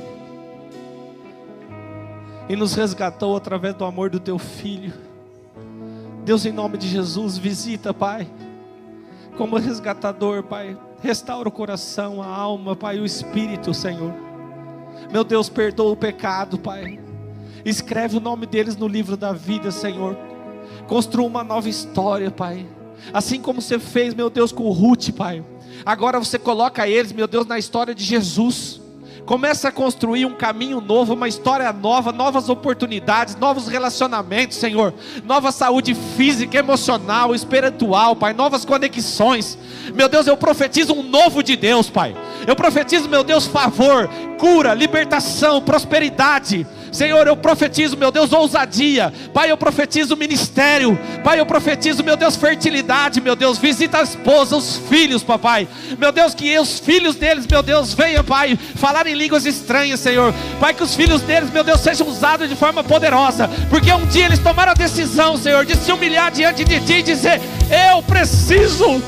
e nos resgatou através do amor do Teu Filho. Deus, em nome de Jesus, visita, Pai, como resgatador, Pai. Restaura o coração, a alma, Pai, o espírito, Senhor. Meu Deus, perdoa o pecado, Pai. Escreve o nome deles no livro da vida, Senhor. Construa uma nova história, Pai. Assim como você fez, meu Deus, com o Ruth, Pai. Agora você coloca eles, meu Deus, na história de Jesus. Começa a construir um caminho novo, uma história nova, novas oportunidades, novos relacionamentos, Senhor. Nova saúde física, emocional, espiritual, Pai. Novas conexões. Meu Deus, eu profetizo um novo de Deus, Pai. Eu profetizo, meu Deus, favor, cura, libertação, prosperidade. Senhor, eu profetizo, meu Deus, ousadia. Pai, eu profetizo ministério. Pai, eu profetizo, meu Deus, fertilidade, meu Deus. Visita a esposa, os filhos, papai. Meu Deus, que os filhos deles, meu Deus, venham, Pai, falar em línguas estranhas, Senhor. Pai, que os filhos deles, meu Deus, sejam usados de forma poderosa. Porque um dia eles tomaram a decisão, Senhor, de se humilhar diante de Ti e dizer: eu preciso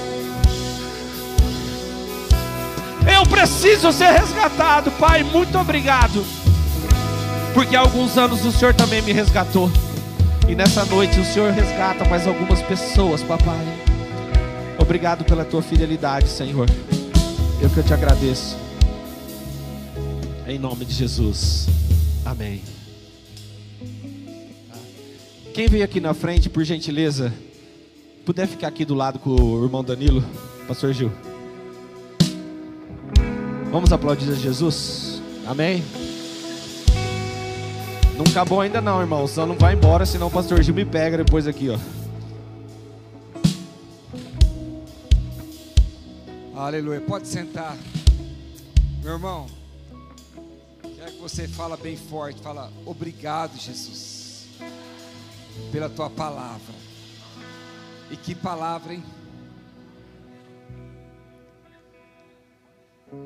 ser resgatado. Pai, muito obrigado, porque há alguns anos o Senhor também me resgatou. E nessa noite o Senhor resgata mais algumas pessoas, papai. Obrigado pela tua fidelidade, Senhor. Eu que eu te agradeço. Em nome de Jesus. Amém. Quem veio aqui na frente, por gentileza, puder ficar aqui do lado com o irmão Danilo, pastor Gil. Vamos aplaudir a Jesus. Amém. Não acabou ainda não, irmão. Só não vai embora, senão o pastor Gil me pega depois aqui, ó. Aleluia. Pode sentar. Meu irmão, quero que você fala bem forte. Fala, obrigado, Jesus, pela tua palavra. E que palavra, hein?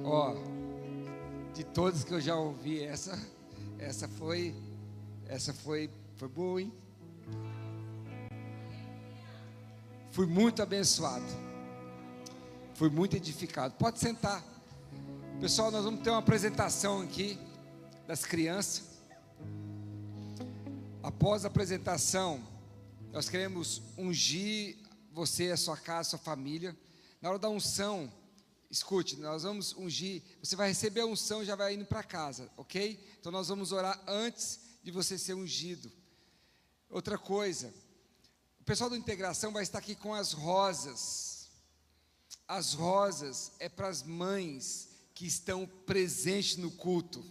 Ó, de todas que eu já ouvi, essa foi boa, hein? Fui muito abençoado. Fui muito edificado. Pode sentar. Pessoal, nós vamos ter uma apresentação aqui das crianças. Após a apresentação, nós queremos ungir você, a sua casa, a sua família. Na hora da unção, escute, nós vamos ungir. Você vai receber a unção e já vai indo para casa, ok? Então nós vamos orar antes de você ser ungido. Outra coisa, o pessoal da integração vai estar aqui com as rosas. As rosas é para as mães que estão presentes no culto,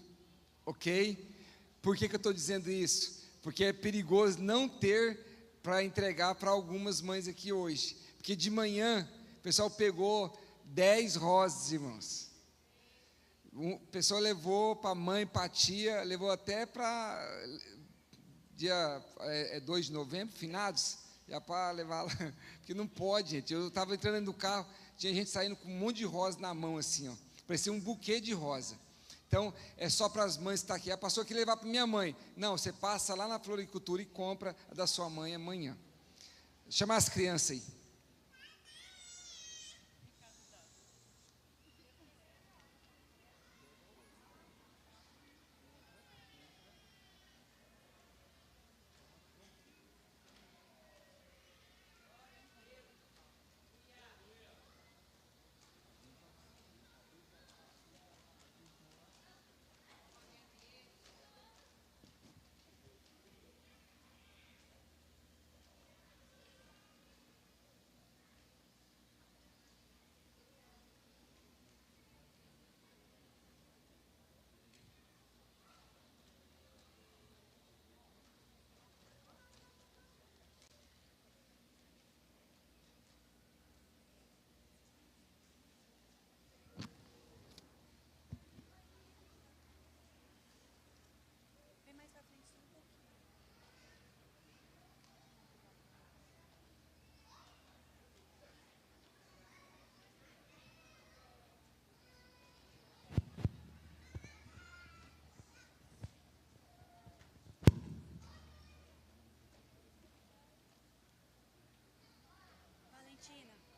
ok? Por que eu estou dizendo isso? Porque é perigoso não ter para entregar para algumas mães aqui hoje. Porque de manhã o pessoal pegou 10 rosas, irmãos. O pessoal levou para a mãe, para a tia, levou até para dia 2 de novembro, finados, já para levar lá, porque não pode, gente. Eu estava entrando no carro, tinha gente saindo com um monte de rosa na mão, assim, ó, parecia um buquê de rosa. Então, é só para as mães estar aqui. A pastora queria levar para minha mãe. Não, você passa lá na floricultura e compra a da sua mãe amanhã. Chamar as crianças aí.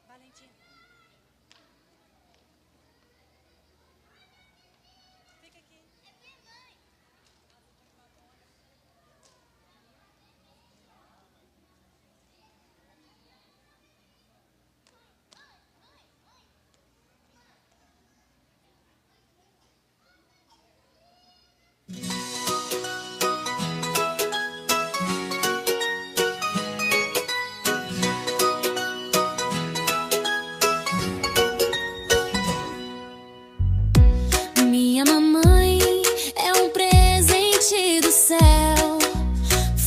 Valentina. Fica aqui. Minha mamãe é um presente do céu.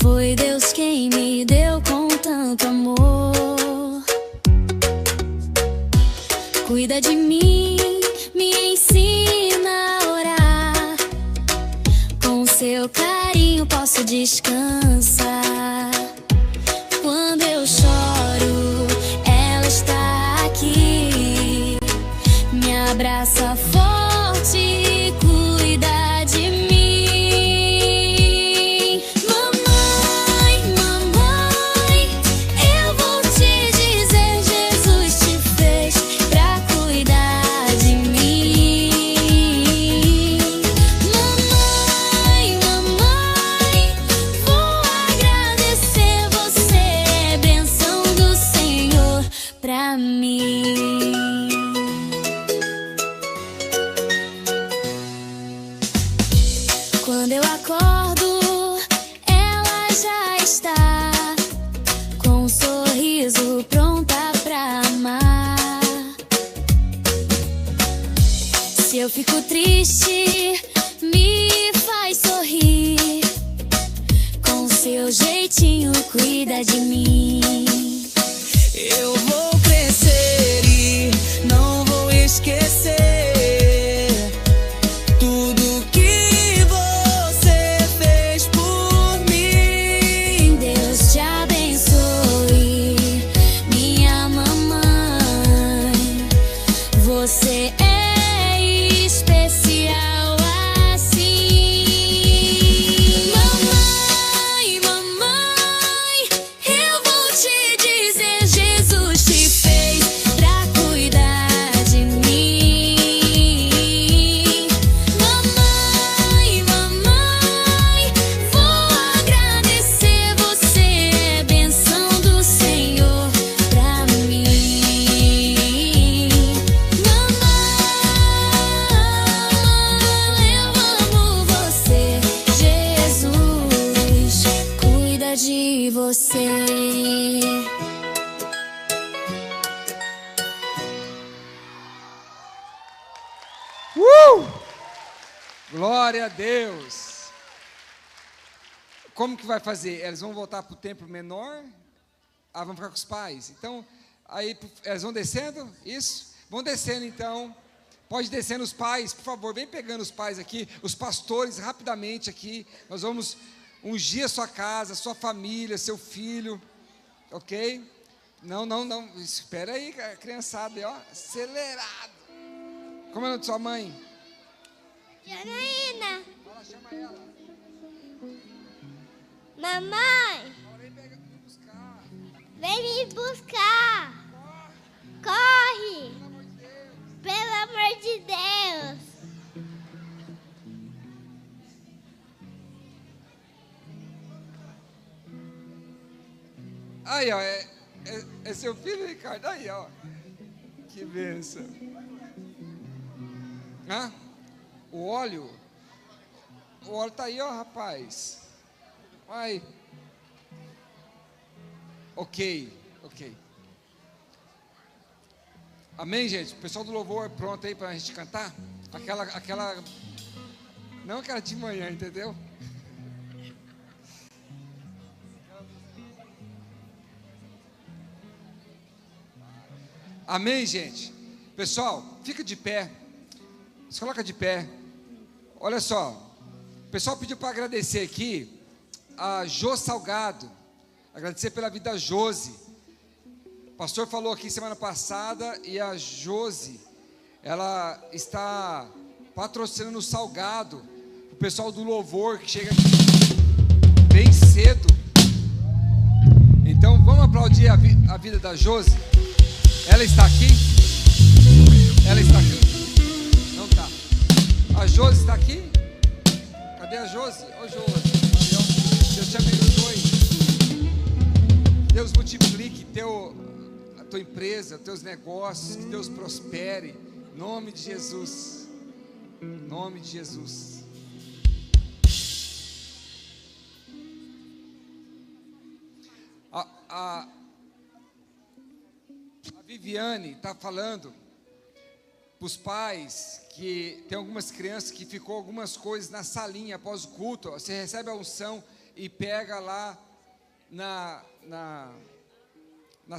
Foi Deus quem me deu com tanto amor. Cuida de mim, me ensina a orar. Com seu carinho posso descansar. Quando eu choro, ela está aqui. Me abraça forte. Cuida de mim. Mamãe, mamãe, eu vou te dizer, Jesus te fez pra cuidar de mim. Mamãe, mamãe, vou agradecer. Quando eu acordo, ela já está com um sorriso pronta pra amar. Se eu fico triste, me faz sorrir. Com seu jeitinho cuida de mim. Eu vou crescer e não vou esquecer tudo que você fez por mim. Deus te abençoe, minha mamãe. Você é especial assim. Mamãe, mamãe, eu vou te dizer, Jesus te fez pra cuidar de mim. Mamãe, mamãe, vou agradecer, você é bênção do Senhor pra mim. Mamãe, eu amo você, Jesus cuida de você. Glória a Deus. Como que vai fazer? Eles vão voltar para o templo menor? Ah, vão ficar com os pais. Então, aí eles vão descendo? Isso? Vão descendo então. Pode descendo os pais, por favor, vem pegando os pais aqui, os pastores, rapidamente aqui. Nós vamos ungir a sua casa, a sua família, seu filho. Ok? Não. Espera aí, criançada, ó. Acelerado. Como é o nome de sua mãe? Janaína, Fala, chama ela. mamãe, Vem me buscar. vem me buscar. Corre, pelo amor de Deus. Aí, ó, é seu filho, Ricardo? Aí, ó. Que bênção. Hã? O óleo tá aí, ó, rapaz. Vai. Ok. Amém, gente? O pessoal do louvor pronto aí pra gente cantar? Aquela... Não aquela de manhã, entendeu? Amém, gente? Pessoal, fica de pé. Se coloca de pé. Olha só. O pessoal pediu para agradecer aqui a Jô Salgado. Agradecer pela vida da Josi. O pastor falou aqui semana passada e a Josi, ela está patrocinando o salgado. O pessoal do louvor que chega aqui bem cedo. Então vamos aplaudir a vida da Josi. Ela está aqui? Ela está aqui? Não está. A Josi está aqui? Cadê a Josi? Ô Josi, valeu. Deus te abençoe. Deus multiplique a tua empresa, teus negócios, que Deus prospere. Em nome de Jesus. Em nome de Jesus. A Viviane está falando para os pais que tem algumas crianças que ficou algumas coisas na salinha após o culto. Ó, você recebe a unção e pega lá na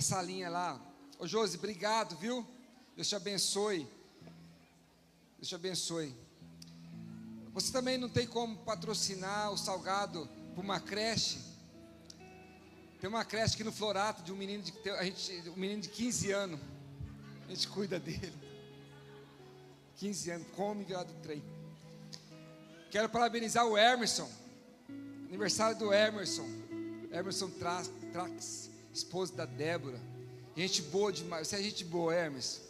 salinha lá. Ô Josi, obrigado, viu? Deus te abençoe. Deus te abençoe. Você também não tem como patrocinar o salgado para uma creche? Tem uma creche aqui no Florato de um menino um menino de 15 anos. A gente cuida dele. 15 anos, come lá do trem. Quero parabenizar o Emerson. Aniversário do Emerson. Emerson Trax, esposo da Débora. Gente boa demais. Você é gente boa, Emerson.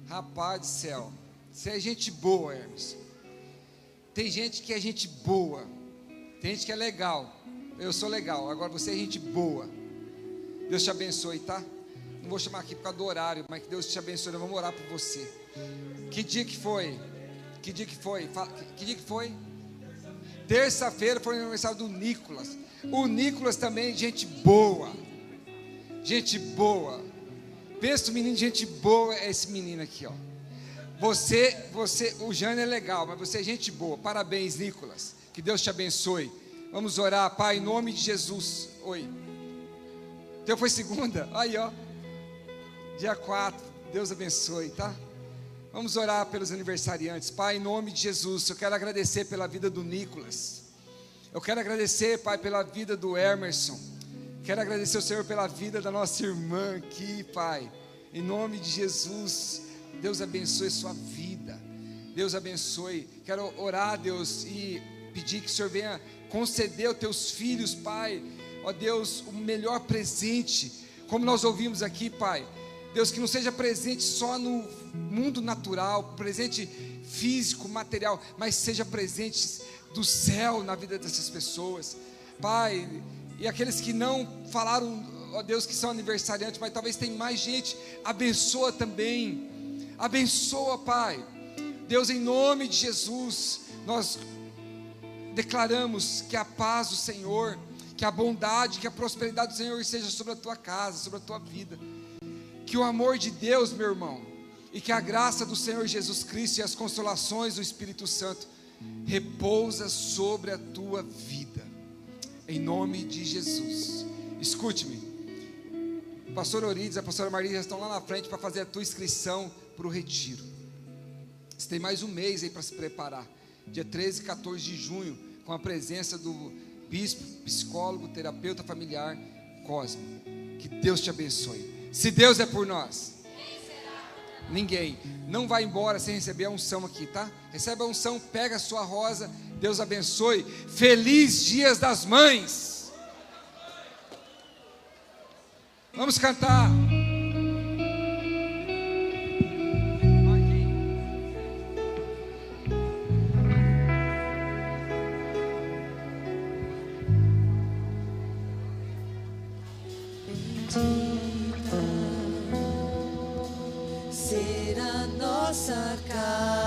Rapaz do céu. Você é gente boa, Emerson. Tem gente que é gente boa. Tem gente que é legal. Eu sou legal, agora você é gente boa. Deus te abençoe, tá? Não vou chamar aqui por causa do horário, mas que Deus te abençoe, nós vamos orar por você. Que dia que foi? Que dia que foi? Que dia que foi? Terça-feira foi o aniversário do Nicolas. O Nicolas também, gente boa. Gente boa. Pensa no menino, gente boa, é esse menino aqui, ó. O Jânio é legal, mas você é gente boa. Parabéns, Nicolas. Que Deus te abençoe. Vamos orar, Pai, em nome de Jesus. Oi. Teu foi segunda? Aí, ó. Dia 4. Deus abençoe, tá? Vamos orar pelos aniversariantes. Pai, em nome de Jesus, eu quero agradecer pela vida do Nicolas. Eu quero agradecer, Pai, pela vida do Emerson. Quero agradecer ao Senhor pela vida da nossa irmã aqui, Pai. Em nome de Jesus, Deus abençoe sua vida. Deus abençoe. Quero orar, Deus, e pedir que o Senhor venha conceder aos teus filhos, Pai, ó Deus, o melhor presente. Como nós ouvimos aqui, Pai, Deus, que não seja presente só no mundo natural, presente físico, material, mas seja presente do céu na vida dessas pessoas, Pai. E aqueles que não falaram, ó Deus, que são aniversariantes, mas talvez tem mais gente, abençoa também, abençoa, Pai. Deus, em nome de Jesus, nós declaramos que a paz do Senhor, que a bondade, que a prosperidade do Senhor seja sobre a tua casa, sobre a tua vida. Que o amor de Deus, meu irmão, e que a graça do Senhor Jesus Cristo e as consolações do Espírito Santo repousa sobre a tua vida, em nome de Jesus. Escute-me, o pastor Orides, a pastora Maria já estão lá na frente para fazer a tua inscrição para o retiro. Você tem mais um mês aí para se preparar, dia 13 e 14 de junho, com a presença do bispo, psicólogo, terapeuta familiar Cosmo. Que Deus te abençoe. Se Deus é por nós, ninguém. Não vai embora sem receber a unção aqui, tá? Recebe a unção, pega a sua rosa. Deus abençoe. Feliz Dias das Mães. Vamos cantar. Ser a nossa casa.